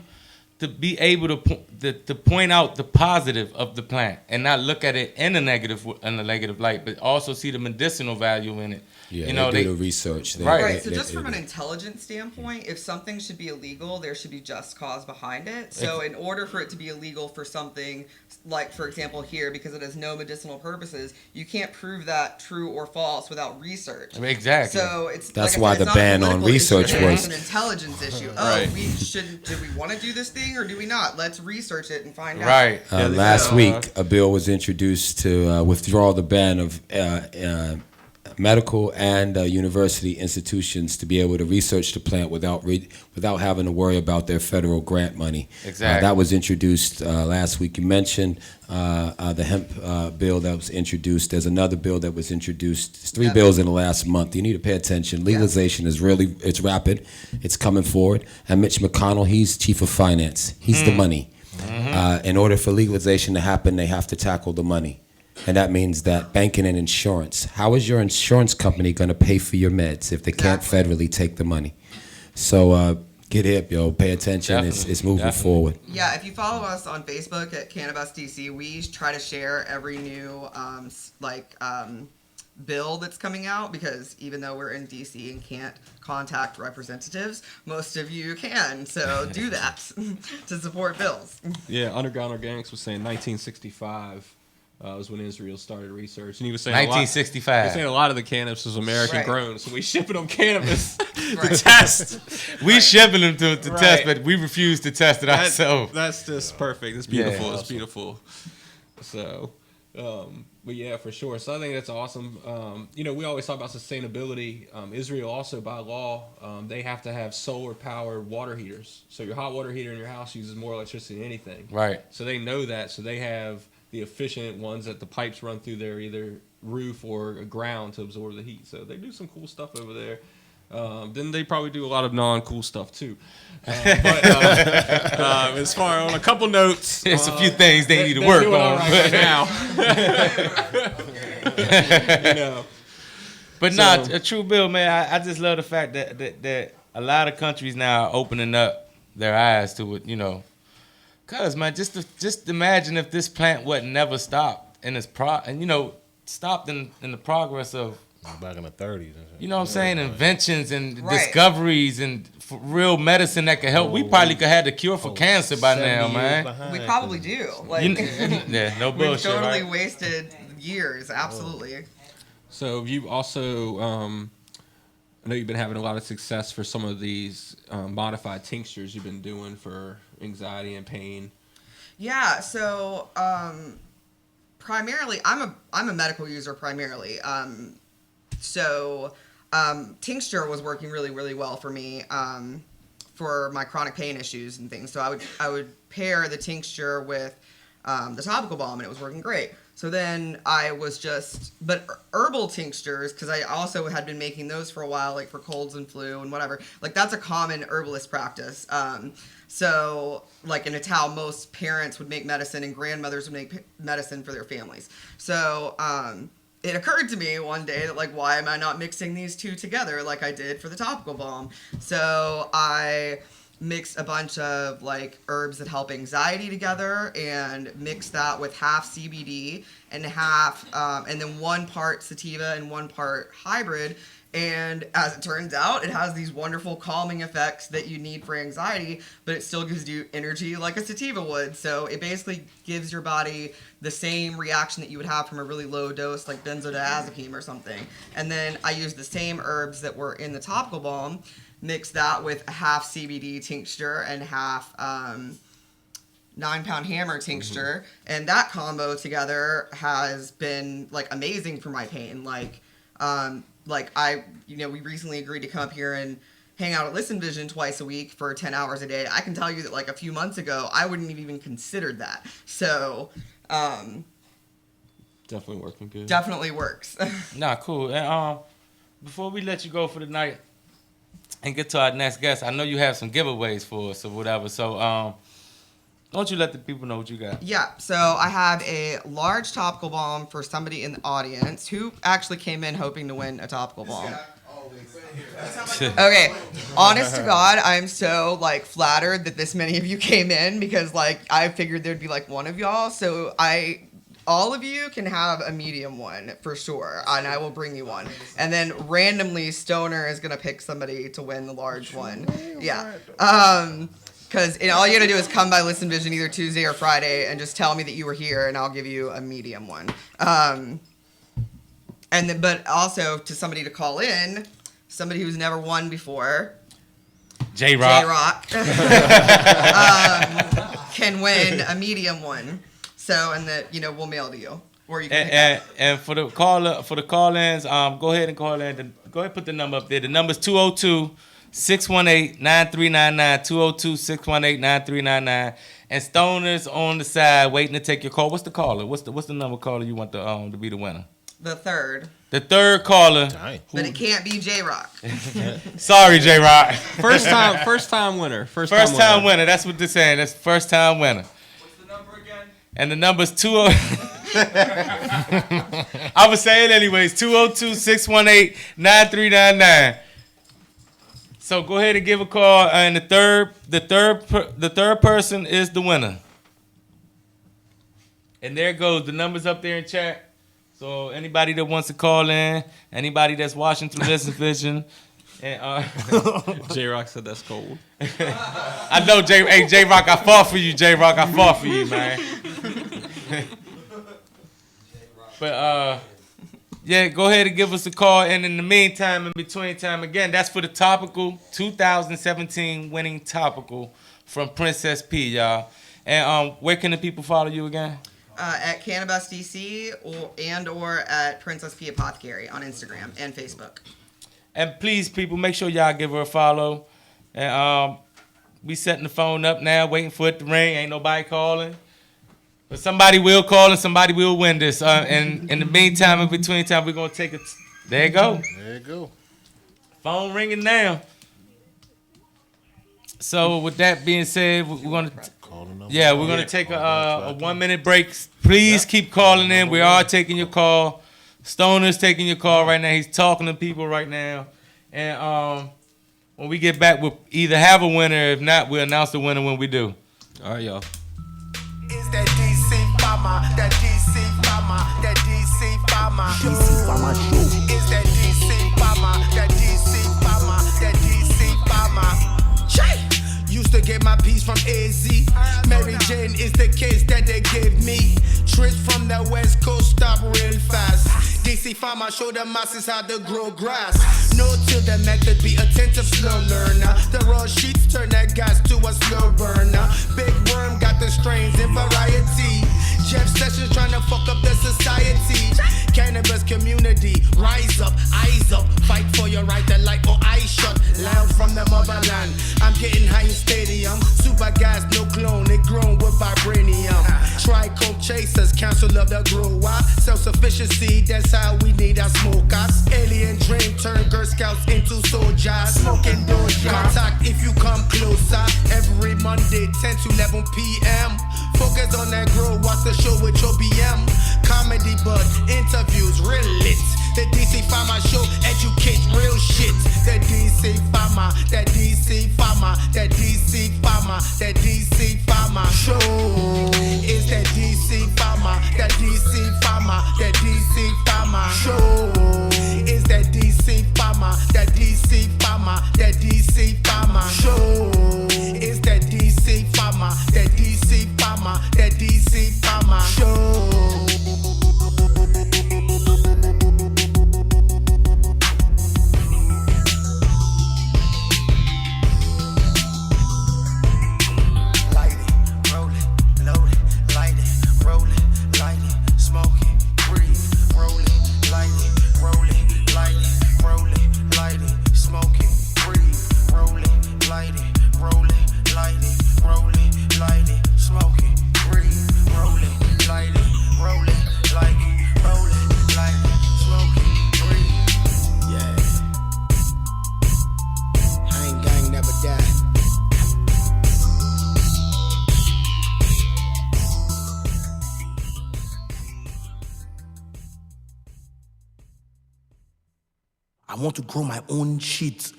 to be able to point out the positive of the plant and not look at it in a negative light, but also see the medicinal value in it. Yeah, they do the research. Right. So just from an intelligence standpoint, if something should be illegal, there should be just cause behind it. So in order for it to be illegal for something, like for example here, because it has no medicinal purposes, you can't prove that true or false without research. Exactly. So it's That's like I why said, the it's not a ban on political research issue, was- it's an intelligence issue. Right. Do we want to do this thing or do we not? Let's research it and find out. Right. Last week, a bill was introduced to withdraw the ban of medical and university institutions to be able to research the plant without having to worry about their federal grant money. Exactly. That was introduced last week. You mentioned the hemp bill that was introduced. There's another bill that was introduced. There's three bills in the last month. You need to pay attention. Legalization is it's rapid. It's coming forward. And Mitch McConnell, he's chief of finance. He's the money. In order for legalization to happen, they have to tackle the money. And that means that banking and insurance. How is your insurance company going to pay for your meds if they can't federally take the money? So get hip, yo. Pay attention. It's moving forward. Yeah, if you follow us on Facebook at Cannabis DC, we try to share every new bill that's coming out, because even though we're in DC and can't contact representatives, most of you can. So do that to support bills. Yeah, Underground Organics was saying 1965 was when Israel started research, and he was saying 1965. He was saying a lot of the cannabis was American Right. grown, so we shipping them cannabis to Right. test. We shipping them to Right. test, but we refuse to test it ourselves. That's just perfect. It's beautiful. Yeah. It's beautiful. So, But yeah, for sure. So I think that's awesome. We always talk about sustainability. Israel also, by law, they have to have solar-powered water heaters. So your hot water heater in your house uses more electricity than anything. Right. So they know that. So they have the efficient ones that the pipes run through their either roof or ground to absorb the heat. So they do some cool stuff over there. Then they probably do a lot of non-cool stuff too. As far on a couple notes, There's a few things they need to work on right now. But a true bill, man. I just love the fact that a lot of countries now are opening up their eyes to it. Cause man, just imagine if this plant would never stopped in its stopped in the progress of. Back in the 30s. You know what I'm saying? Inventions and Right. discoveries and real medicine that could help. We probably could have the cure for cancer by now, man. We probably do. Like, Yeah, no we've bullshit, totally right? wasted years. Absolutely. So you also, I know you've been having a lot of success for some of these modified tinctures you've been doing for anxiety and pain. Yeah. So primarily, I'm a medical user primarily. So tincture was working really, really well for me for my chronic pain issues and things. So I would pair the tincture with the topical balm, and it was working great. So then but herbal tinctures, because I also had been making those for a while, like for colds and flu and whatever. Like that's a common herbalist practice. So like in Natal, most parents would make medicine and grandmothers would make medicine for their families. So it occurred to me one day that, like, why am I not mixing these two together like I did for the topical balm? So I mixed a bunch of, like, herbs that help anxiety together and mixed that with half CBD and and then 1 part sativa and 1 part hybrid. And as it turns out, it has these wonderful calming effects that you need for anxiety, but it still gives you energy like a sativa would. So it basically gives your body the same reaction that you would have from a really low dose, like benzodiazepine or something. And then I use the same herbs that were in the topical balm, mix that with a half CBD tincture and half 9-pound hammer tincture. And that combo together has been, like, amazing for my pain. We recently agreed to come up here and hang out at Listen Vision twice a week for 10 hours a day. I can tell you that, like, a few months ago, I wouldn't have even considered that. So, Definitely working good. definitely works. Nah, cool. And before we let you go for the night and get to our next guest, I know you have some giveaways for us or whatever. So, don't you let the people know what you got? Yeah, so I have a large topical balm for somebody in the audience who actually came in hoping to win a topical balm. Okay, honest to God, I'm so, like, flattered that this many of you came in because, like, I figured there'd be, like, one of y'all. So all of you can have a medium one for sure, and I will bring you one. And then randomly, Stoner is gonna pick somebody to win the large one. Yeah. Because all you gotta do is come by Listen Vision either Tuesday or Friday and just tell me that you were here, and I'll give you a medium one. But also to somebody to call in, somebody who's never won before. J-Rock. Can win a medium one. So, and that we'll mail to you, or you can. And for the call-ins, go ahead and call in. Go ahead and put the number up there. The number's 202-618-9399, 202-618-9399. And Stoner's on the side waiting to take your call. What's the caller? What's the number caller you want to be the winner? The third. The third caller. But it can't be J-Rock. Sorry, J-Rock. First time winner. First time winner. That's what they're saying. That's first time winner. What's the number again? And the number's 20. I would say it anyways. 202-618-9399. So go ahead and give a call, and the third person is the winner. And there it goes. The number's up there in chat. So anybody that wants to call in, anybody that's watching through Listen Vision, and J-Rock said that's cold. I know J-Rock, I fought for you, J-Rock. I fought for you, man. But yeah, go ahead and give us a call. And in the meantime, in between time, again, that's for the Topical 2017 winning Topical from Princess P, y'all. And where can the people follow you again? At Cannabis DC or at Princess P Apothecary on Instagram and Facebook. And please, people, make sure y'all give her a follow. And we setting the phone up now, waiting for it to ring. Ain't nobody calling. But somebody will call and somebody will win this. And in the meantime, in between time, we're going to take it. There you go. There you go. Phone ringing now. So with that being said, we're going to... Yeah, we're going to take a 1 minute break. Please keep calling in. We are taking your call. Stoner's taking your call right now. He's talking to people right now. And when we get back, we'll either have a winner. If not, we'll announce the winner when we do. All right, y'all. It's that DC Farmer, that DC Farmer, that DC Farmer. DC Farmer Show. It's that DC Farmer, that DC Farmer, that DC Farmer. Shay! Used to get my piece from AZ. Mary Jane is the case that they gave me. Trips from the West Coast stop real fast. DC Farmer show the masses how to grow grass. No till the method, be attentive, slow learner. The raw sheets turn that gas to a slow burner. Big Worm got the strains in variety. Jeff Sessions trying to fuck up the society. Cannabis community, rise up, eyes up. Fight for your right to light or eyes shut. Loud from the motherland. I'm getting high in stadium. Super gas, no clone, it grown with vibranium. Trichome chasers, council of the grower. Self-sufficiency, that's how we need our smokers. Alien dream turn Girl Scouts into soldiers. Smoking doja. Contact if you come closer. Every Monday, 10 to 11 p.m. Focus on that grow, watch the show with your BM. Comedy, but interviews real lit. The DC Farmer Show, educate real shit. The DC Farmer, that DC Farmer, that DC Farmer, that DC Farmer Show. It's that DC Farmer, that DC Farmer, that DC Farmer Show. It's that DC Farmer, that DC Farmer, that DC Farmer Show. It's that DC Farmer, that DC Farmer, that DC Farmer Show. I want to grow my own shit. It's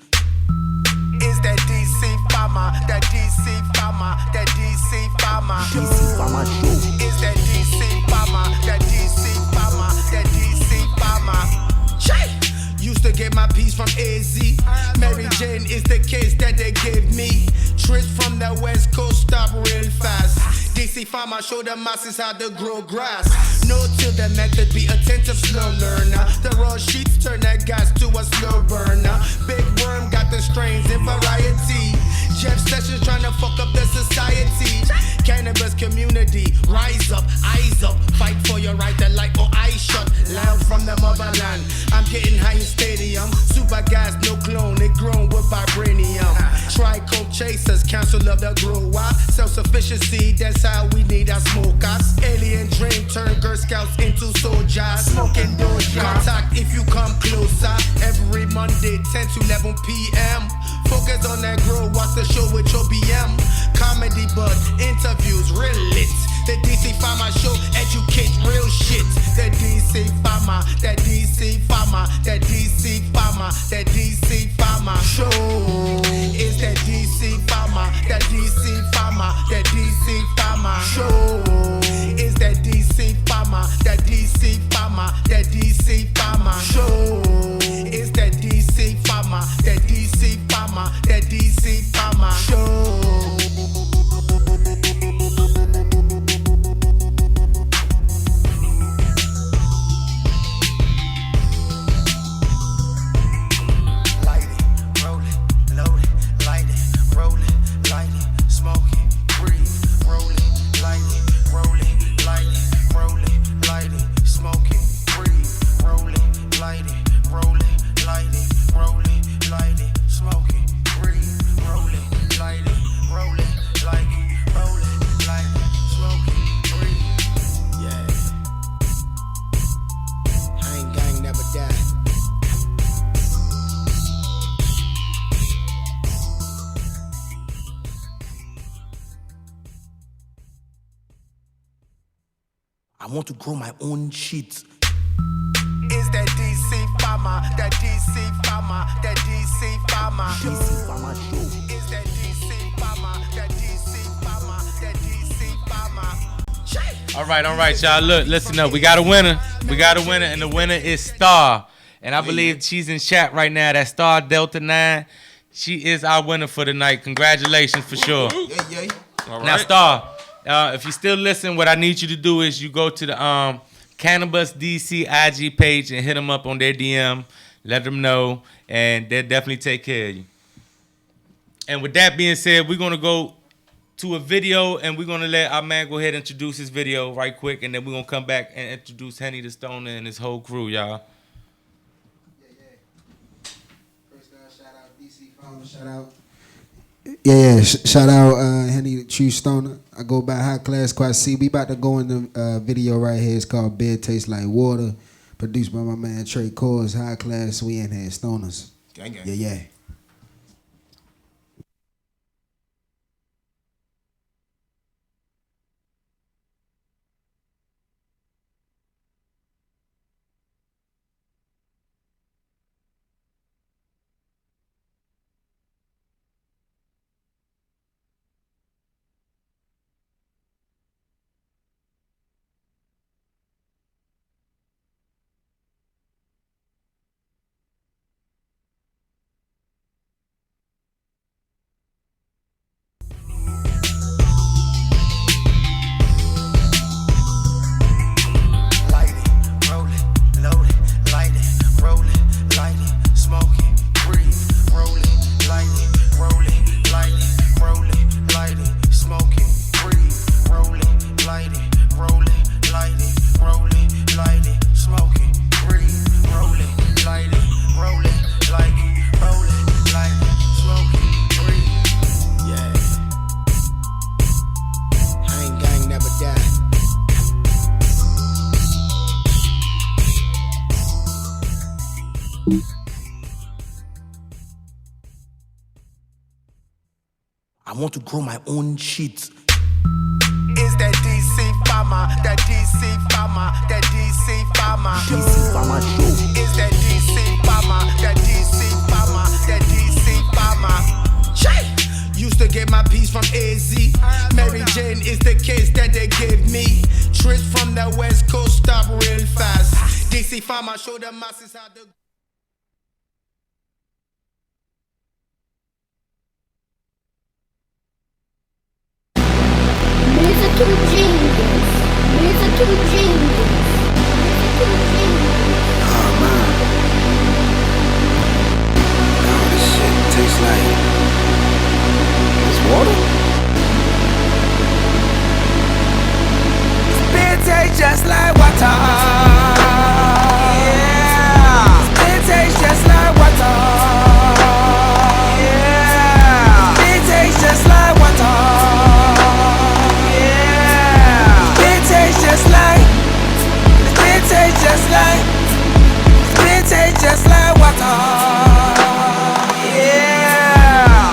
that DC Farmer, that DC Farmer, that DC Farmer. DC Farmer Show. It's that DC Farmer, that DC Farmer, that DC Farmer. Shay! Used to get my piece from AZ. Mary Jane is the case that they gave me. Trips from the West Coast stop real fast. DC Farmer show the masses how to grow grass. No till the method, be attentive, slow learner. The raw sheets turn that gas to a slow burner. Big Worm got the strains in variety. Jeff Sessions trying to fuck up the society. Cannabis community, rise up, eyes up. Fight for your right to light or eyes shut. Loud from the motherland. I'm getting high in stadium. Super gas, no clone, it grown with vibranium. Trichome chasers, council of the grower. Self-sufficiency, that's how we need our smokers. Alien dream turn Girl Scouts into soldiers. Smoking doja. Contact if you come closer. Every Monday, 10 to 11 p.m. Focus on that grow, watch the show with your BM. Comedy, but interviews real lit. The DC Farmer Show, educate real shit. The DC Farmer, that DC Farmer, that DC Farmer, that DC Farmer Show. It's that DC Farmer, that DC Farmer, that DC Farmer Show. It's that DC Farmer, that DC Farmer, that DC Farmer Show. It's that DC Farmer, that DC Farmer, that DC Farmer Show. I want to grow my own shit. Is that DC farmer, that DC farmer, that DC farmer. DC Farmer Show. Is that DC farmer, that DC farmer, that DC farmer. All right, y'all. Look, listen up. We got a winner. And the winner is Star. And I believe she's in chat right now. That's Star Delta 9. She is our winner for the night. Congratulations for sure. Yeah. All right. Now, Star, if you still listen, what I need you to do is you go to the Cannabis DC IG page and hit them up on their DM. Let them know, and they'll definitely take care of you. And with that being said, we're going to go to a video, and we're going to let our man go ahead and introduce his video right quick, and then we're going to come back and introduce Henny the Stoner and his whole crew, y'all. First shout out DC Farmer, shout out. Shout out Henny the True Stoner. I go by High Class Quad C. We about to go in the video right here. It's called Bed Tastes Like Water. Produced by my man Trey Cores. High Class, we in here, Stoners. Gang. Yeah. I want to grow my own shit. Is that DC farmer, that DC farmer, that DC farmer. DC Farmer Show. Is that DC farmer, that DC farmer, that DC farmer. Used to get my piece from AZ. Mary Jane is the case that they gave me. Trips from the West Coast stop real fast. DC farmer show the masses how to. Musical genius. Musical genius. Musical genius. Oh man. Now this shit tastes like it's water. Spit tastes just like water. Yeah. Spit tastes just like water. Yeah. Spit tastes just like water. Just like, spit tastes just like water. Yeah.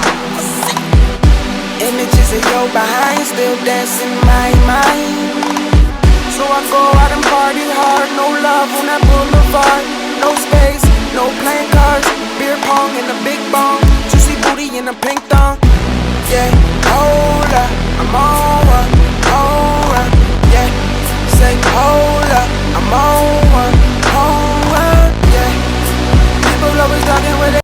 Images of your behind still dance in my mind. So I go out and party hard. No love on that boulevard. No space, no playing cards. Beer pong in the big bong. Juicy booty in a pink thong. Yeah, hold up, I'm on one, yeah. Say, hold up, I'm on one, yeah. People always talking with it.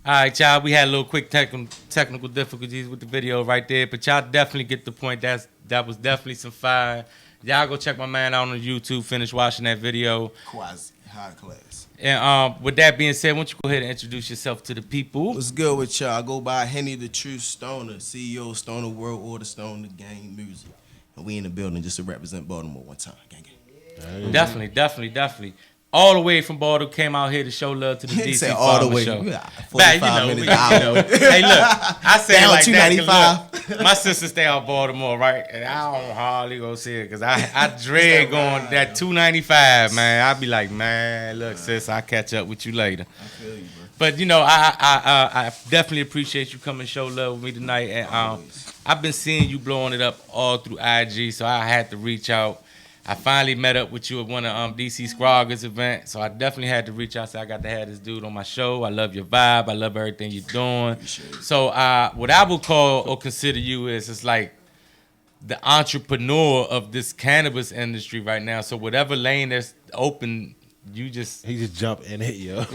All right, y'all. We had a little quick technical difficulties with the video right there, but y'all definitely get the point. That was definitely some fire. Y'all go check my man out on YouTube. Finish watching that video. Quasi. high class. And with that being said, why don't you go ahead and introduce yourself to the people? What's good with y'all? I go by Henny the True Stoner, CEO of Stoner World Order, Stoner Gang Music. And we in the building just to represent Baltimore one time. Gang, gang. Definitely. All the way from Baltimore came out here to show love to the DC said all the Farmer way. Show. We got 45 Back, minutes, you hour. know. Hey, look, I say it Down like that 295. 'cause look, my sister stay out Baltimore, right? And I don't hardly go see it because I dread going that 295, man. I be like, man, look, sis, I'll catch up with you later. I feel you, bro. But, you know, I definitely appreciate you coming to show love with me tonight. And I've been seeing you blowing it up all through IG, so I had to reach out. I finally met up with you at one of DC Scroggers event, so I definitely had to reach out. So I got to have this dude on my show. I love your vibe. I love everything you're doing. So what I would call or consider you is it's like the entrepreneur of this cannabis industry right now. So whatever lane that's open, he just jump in it, yo.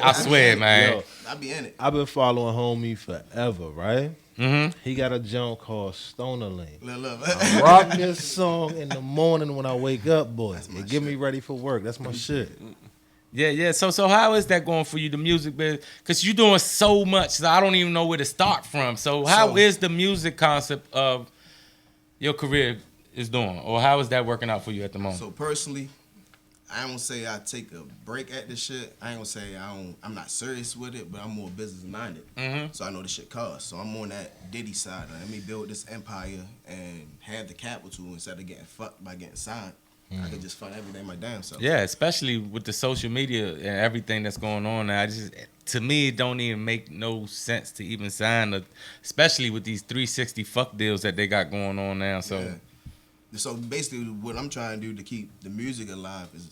I swear, man. Yo, I be in it. I've been following homie forever, right? Mm-hmm. He got a junk called Stoner Lane. Look. I rock this song in the morning when I wake up, boy. It get me ready for work. That's my shit. Yeah. So how is that going for you, the music business? Because you're doing so much, so I don't even know where to start from. So how is the music concept of your career is doing? Or how is that working out for you at the moment? So personally, I don't say I take a break at this shit. I ain't gonna say I'm not serious with it, but I'm more business minded. Mm-hmm. So I know this shit costs. So I'm on that Diddy side. Let me build this empire and have the capital instead of getting fucked by getting signed. I could just fund everything my damn self. Yeah, especially with the social media and everything that's going on now. To me, it don't even make no sense to even sign, especially with these 360 fuck deals that they got going on now. So, So basically, what I'm trying to do to keep the music alive is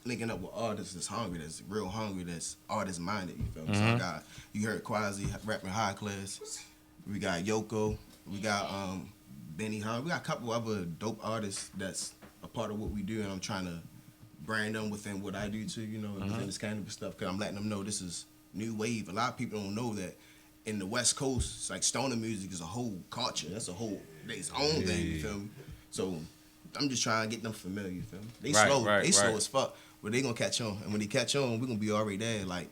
linking up with artists that's hungry, that's real hungry, that's artist minded. You feel me? So I got, you heard Quasi rapping High Class. We got Yoko. We got Benny Hunt. We got a couple other dope artists that's a part of what we do, and I'm trying to brand them within what I do too. You know, within this cannabis stuff, because I'm letting them know this is new wave. A lot of people don't know that in the West Coast, it's like stoner music is a whole culture. That's a whole its own thing. You feel me? So I'm just trying to get them familiar. You feel me? They slow as fuck. But they gonna catch on, and when they catch on, we gonna be already there. Like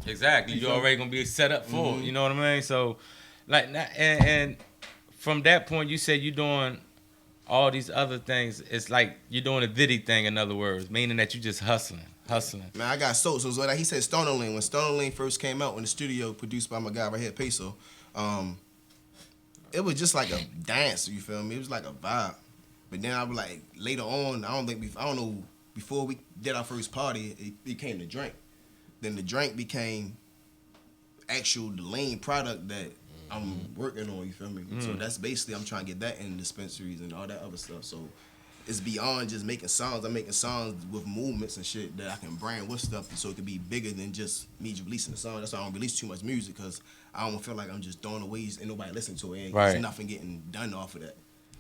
exactly, you're already gonna be set up for it. You know what I mean? So, like, and from that point, you said you're doing all these other things. It's like you're doing a Diddy thing, in other words, meaning that you just hustling. Man, I got so like he said, Stoner Lane. When Stoner Lane first came out in the studio, produced by my guy right here, Peso, it was just like a dance. You feel me? It was like a vibe. But then I was like, later on, I don't know. Before we did our first party, it became the drink. Then the drink became the lean product that I'm working on, you feel me? So that's basically, I'm trying to get that in dispensaries and all that other stuff. So it's beyond just making songs. I'm making songs with movements and shit that I can brand with stuff so it could be bigger than just me releasing a song. That's why I don't release too much music, because I don't feel like I'm just throwing away and nobody listening to it. There's nothing getting done off of that.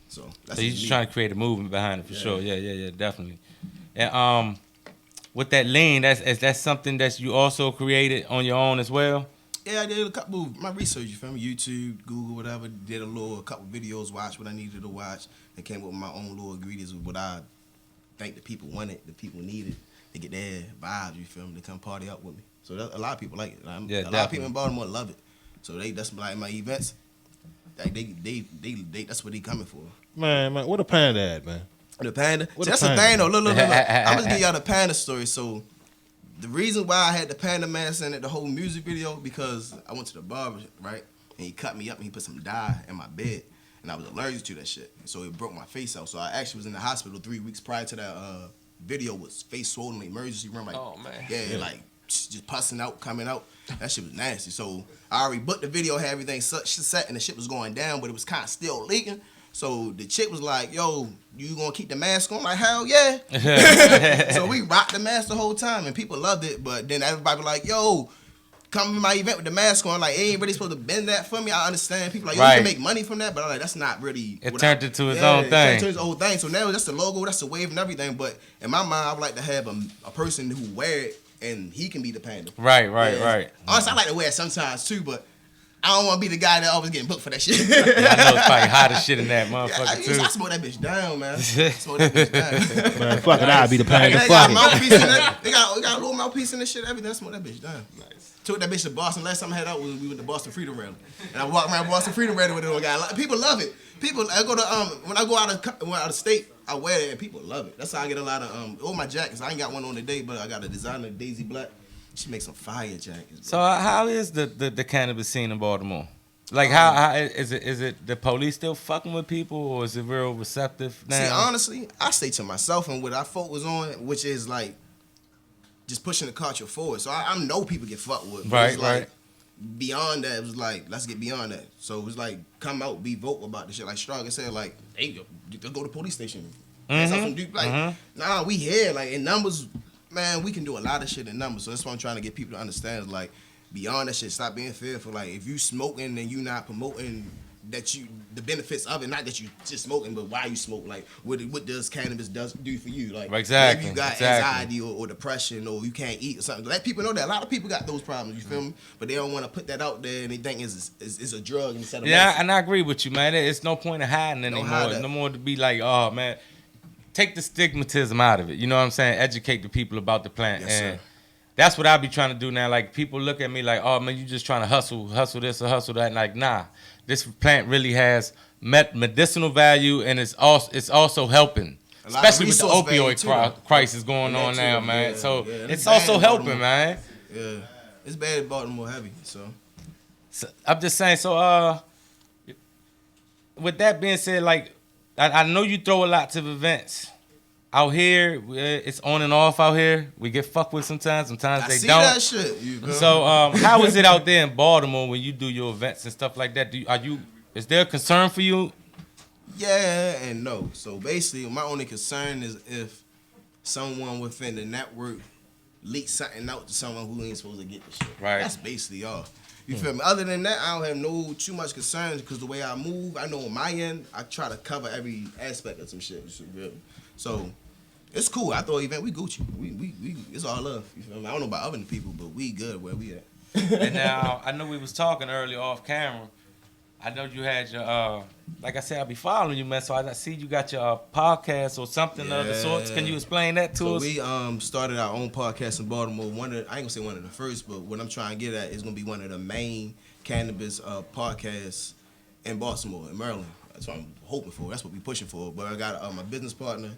So you're just trying to create a movement behind it for sure. Yeah, definitely. And with that lean, that's something that you also created on your own as well. Yeah, I did a couple of my research. You feel me? YouTube, Google, whatever. Did a couple videos, watched what I needed to watch, and came up with my own little ingredients with what I think the people wanted, the people needed. They get their vibes. You feel me? They come party up with me. So a lot of people like it. A lot of people in Baltimore love it. So that's like my events. Like they that's what they coming for. Man, what a panda at, man. The panda. So that's the thing though. Look. I'm gonna give y'all the panda story. So the reason why I had the panda mask in it, the whole music video, because I went to the barber, right? And he cut me up and he put some dye in my bed. And I was allergic to that shit. So it broke my face out. So I actually was in the hospital 3 weeks prior to that video with face swollen in the emergency room. Like, oh, man. Yeah, like just pussing out, coming out. That shit was nasty. So I already booked the video, had everything set, and the shit was going down, but it was kind of still leaking. So the chick was like, yo, you gonna keep the mask on? I'm like, hell yeah. So we rocked the mask the whole time, and people loved it. But then everybody was like, yo, come to my event with the mask on. Like, ain't really supposed to bend that for me. I understand. People like, yo, you can make money from that. But I'm like, that's not really. It turned into its own thing. It turned into its own thing. So now that's the logo, that's the wave and everything. But in my mind, I would like to have a person who wear it, and he can be the panda. Right. Honestly, I like to wear it sometimes too, but I don't want to be the guy that always getting booked for that shit. Yeah, I know it's probably hot as shit in that motherfucker too. I smoke that bitch down, man. Smoke that bitch down. Man, fuck it, I'll be the plan to They fuck got it. mouthpiece in that. They got a little mouthpiece in this shit. Everything. I smoke that bitch down. Nice. Took that bitch to Boston. Last time I had out was we went to Boston Freedom Rally, and I walked around Boston Freedom Rally with it. People love it. People, I go to when I go out of state, I wear it and people love it. That's how I get a lot of all my jackets. I ain't got one on today, but I got a designer Daisy Black. She makes some fire jackets. So how is the cannabis scene in Baltimore? Like how is it the police still fucking with people, or is it real receptive now? See, honestly, I stay to myself and what I focus on, which is like just pushing the culture forward. So I know people get fucked with. Right, like, beyond that, it was like, let's get beyond that. So it was like, come out, be vocal about this shit. Like Straga said, like, hey, go to the police station. Nah, we here. Like, in numbers, man, we can do a lot of shit in numbers. So that's what I'm trying to get people to understand. Like, beyond that shit, stop being fearful. Like, if you smoking and you not promoting the benefits of it, not that you just smoking, but why you smoke. Like, what does cannabis do for you? Like, exactly. if you got anxiety or depression or you can't eat or something, let people know that. A lot of people got those problems, you feel me? But they don't want to put that out there and they think it's a drug instead of medicine. And I agree with you, man. It's no point in hiding anymore. No more to be like, oh, man. Take the stigmatism out of it. You know what I'm saying? Educate the people about the plant. Yes, and sir. that's what I be trying to do now. Like, people look at me like, oh, man, you just trying to hustle this or hustle that. And like, nah. This plant really has medicinal value, and it's also helping, especially with the opioid crisis going on now, man. Yeah, so yeah. it's also helping, man. Yeah, it's bad in Baltimore heavy. So I'm just saying. So with that being said, like I know you throw a lot of events. Out here, it's on and off out here. We get fucked with sometimes. Sometimes they don't. I see that shit. So, how is it out there in Baltimore when you do your events and stuff like that? Is there a concern for you? Yeah and no. So basically, my only concern is if someone within the network leaks something out to someone who ain't supposed to get the shit. Right. That's basically all. You feel me? Other than that, I don't have too much concerns because the way I move, I know on my end, I try to cover every aspect of some shit. So. It's cool. I thought event we Gucci. We it's all love. You feel me? I don't know about other people, but we good where we at. And now I know we was talking earlier off camera. I know you had your like I said, I'll be following you, man. So I see you got your podcast or something of the sorts. Can you explain that to us? We started our own podcast in Baltimore. I ain't gonna say one of the first, but what I'm trying to get at is gonna be one of the main cannabis podcasts in Baltimore, in Maryland. That's what I'm hoping for. That's what we're pushing for. But I got my business partner.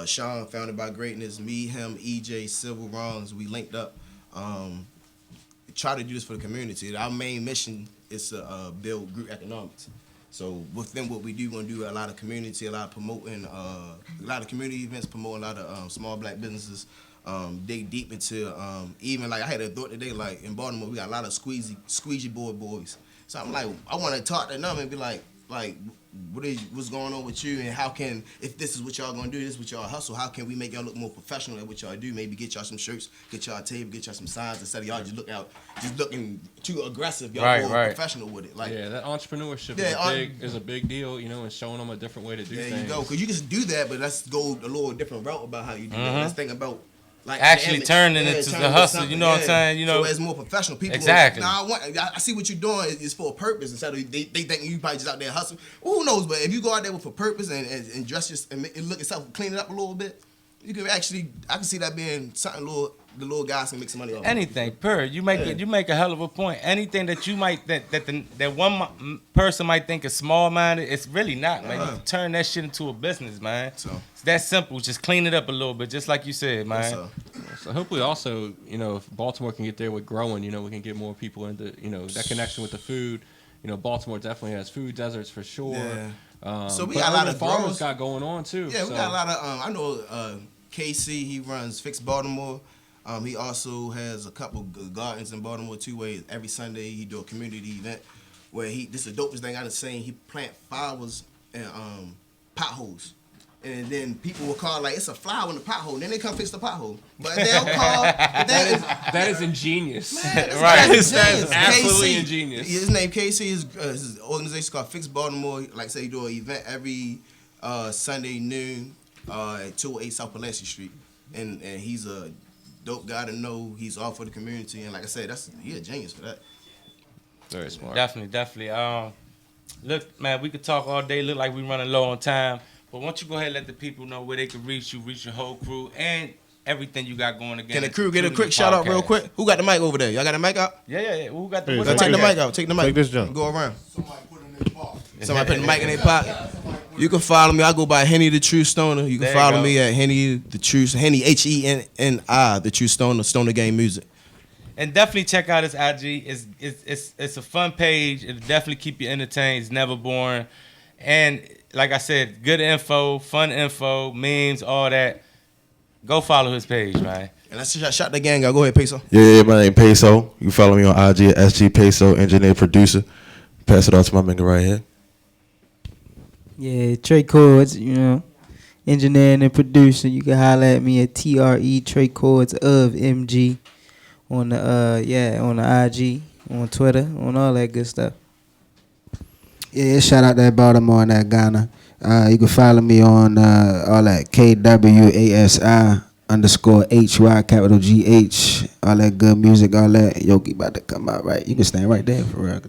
Sean, Founded by Greatness, me, him, EJ, Civil Wrongs, we linked up. Try to do this for the community. Our main mission is to build group economics. So within what we do, we're gonna do a lot of community, a lot of promoting, a lot of community events, promote a lot of small black businesses, dig deep into even like I had a thought today, like in Baltimore, we got a lot of squeegee board boys. So I'm like, I want to talk to them and be like what's going on with you, and how can, if this is what y'all gonna do, this is what y'all hustle, how can we make y'all look more professional at what y'all do? Maybe get y'all some shirts, get y'all a table, get y'all some signs instead of y'all just looking too aggressive. Y'all more professional with it. Like, yeah, that entrepreneurship is a big deal, you know, and showing them a different way to do things. There you go, because you can do that, but let's go a little different route about how you do that. Let's think about like actually turning it into the hustle. You know what I'm saying? You know, so as more professional people. Exactly. I see what you're doing is for a purpose instead of they think you probably just out there hustling. Well, who knows? But if you go out there with a purpose and dress and look yourself, clean it up a little bit, you can actually. I can see that being something the little guys can make some money off. Anything, you make a hell of a point. Anything that you might that one person might think is small minded, it's really not, man. You turn that shit into a business, man. So it's that simple. Just clean it up a little bit, just like you said, man. So hopefully, also, you know, if Baltimore can get there with growing, you know, we can get more people into, you know, that connection with the food. You know, Baltimore definitely has food deserts for sure. Yeah. So we got a lot of farmers got going on too. Yeah, we got a lot of. I know KC. He runs Fix Baltimore. He also has a couple gardens in Baltimore too, where every Sunday he do a community event where this is the dopest thing I've seen. He plant flowers in potholes. And then people will call like it's a flower in the pothole. Then they come fix the pothole. But they'll call. That is ingenious. Man, right. That's absolutely ingenious. His name KC. His organization called Fix Baltimore. Like I say, he do an event every Sunday noon at 208 South Pulaski Street. And he's a dope guy to know. He's all for the community. And like I said, he's a genius for that. Very smart. Definitely. Look, man, we could talk all day. Look like we running low on time. But why don't you go ahead and let the people know where they can reach you, reach your whole crew, and everything you got going again. Can the crew get a quick shout out real quick? Who got the mic over there? Y'all got the mic out? Yeah. Who got the mic? mic? Take the mic out. Take the mic. Take this jump. Go around. Somebody put the mic in their pocket. You can follow me. I go by Henny the True Stoner. You can follow me at Henny the True, Henny HENNI the True Stoner, Stoner Game Music. And definitely check out his IG. It's a fun page. It'll definitely keep you entertained. It's never boring. And like I said, good info, fun info, memes, all that. Go follow his page, man. And let's shout the gang out. Go ahead, Peso. Yeah, my name Peso. You can follow me on IG at SG Peso, engineer, producer. Pass it off to my nigga right here. Yeah, Trey Chords, engineering and producer. You can holler at me at TRE Trey Chords of MG on the on the IG, on Twitter, on all that good stuff. Yeah, shout out that Baltimore and that Ghana. You can follow me on all that KWASI_HY capital GH. All that good music, all that. Yogi about to come out right. You can stand right there for real.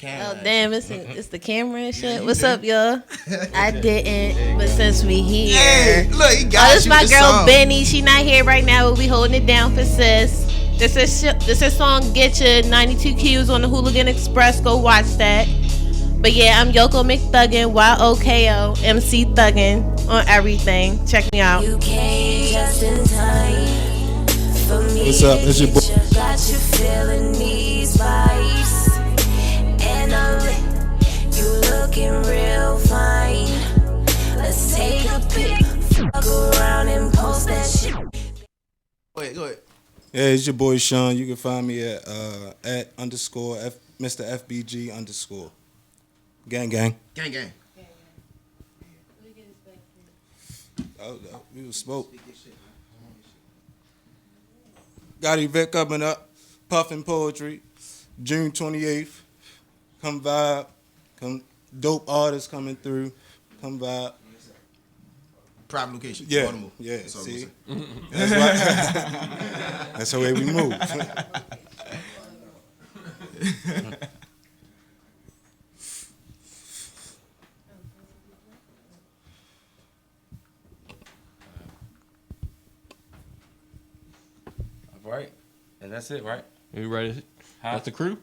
Oh damn, it's the camera and shit. What's up, y'all? I didn't, but since we here, hey, look, he got this my girl Benny. She not here right now, but we holding it down for sis. This is song Get Your 92 Qs on the Hooligan Express. Go watch that. But yeah, I'm Yoko McThuggin, YOKO, MC Thuggin on everything. Check me out. You came just in time for me. What's up? It's your boy. Got you feeling these vibes. And you looking real fine. Let's take a pic, fuck around and post that shit. Go ahead. Yeah, it's your boy Sean. You can find me at Mr. FBG _. Gang. We was smoke. Got event coming up. Puffin Poetry, June 28th. Come vibe. Come dope artists coming through. Come vibe. Private location. Yeah, Baltimore. yeah. That's all See, I'm that's why. That's the way we move. All right, and that's it, right? You ready? That's the crew.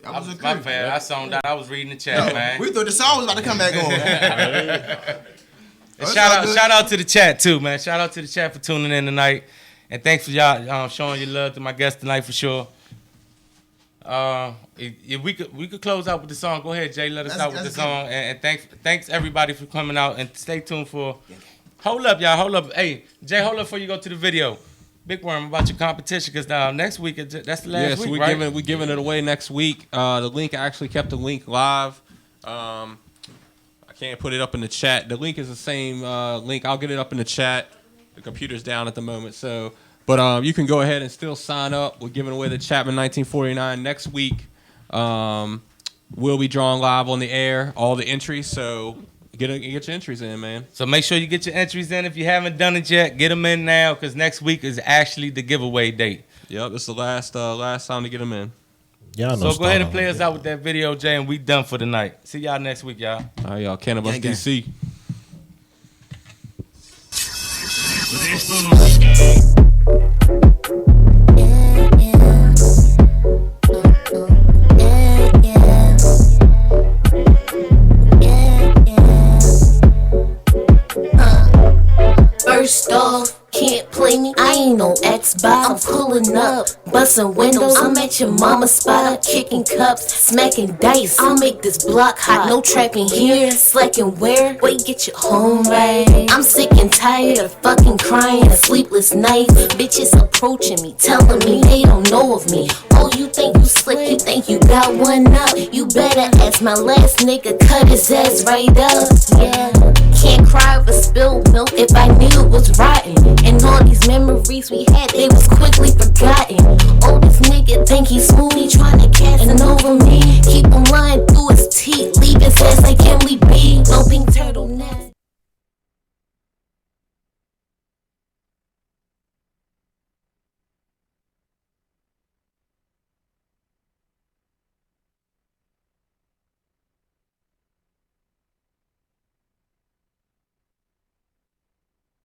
I was a crew. My bad. I zoned out. I was reading the chat, man. We thought the song was about to come back on. And shout out to the chat too, man. Shout out to the chat for tuning in tonight, and thanks for y'all showing your love to my guest tonight for sure. If we could close out with the song. Go ahead, Jay. Let us out with the song, and thanks everybody for coming out, and stay tuned for. Hold up, y'all. Hold up. Hey, Jay, hold up before you go to the video. Big Worm, about your competition, because next week that's the last week, right? We're giving it away next week. The link, I actually kept the link live. I can't put it up in the chat. The link is the same link. I'll get it up in the chat. The computer's down at the moment, but you can go ahead and still sign up. We're giving away the Chapman 1949 next week. We'll be drawing live on the air all the entries, so get your entries in, man. So make sure you get your entries in. If you haven't done it yet, get them in now, because next week is actually the giveaway date. Yep, it's the last time to get them in. So go ahead and play us out with that video, Jay, and we done for the night. See y'all next week, y'all. All right, y'all. Cannabis DC. First off, can't play me, I ain't no Xbox. I'm pulling up, busting windows. I'm at your mama's spot, kicking cups, smacking dice. I'll make this block hot, no trapping here, slacking where? Wait, get your home right. I'm sick and tired of fucking crying, sleepless nights. Bitches approaching me, telling me they don't know of me. Oh, you think you slick, you think you got one up? You better ask my last nigga, cut his ass right up. Yeah, can't cry over spilled milk if I knew it was rotten. And all these memories we had, they was quickly forgotten. Oh, this nigga think he's smooth, he tryna casting over me. Keep on lying,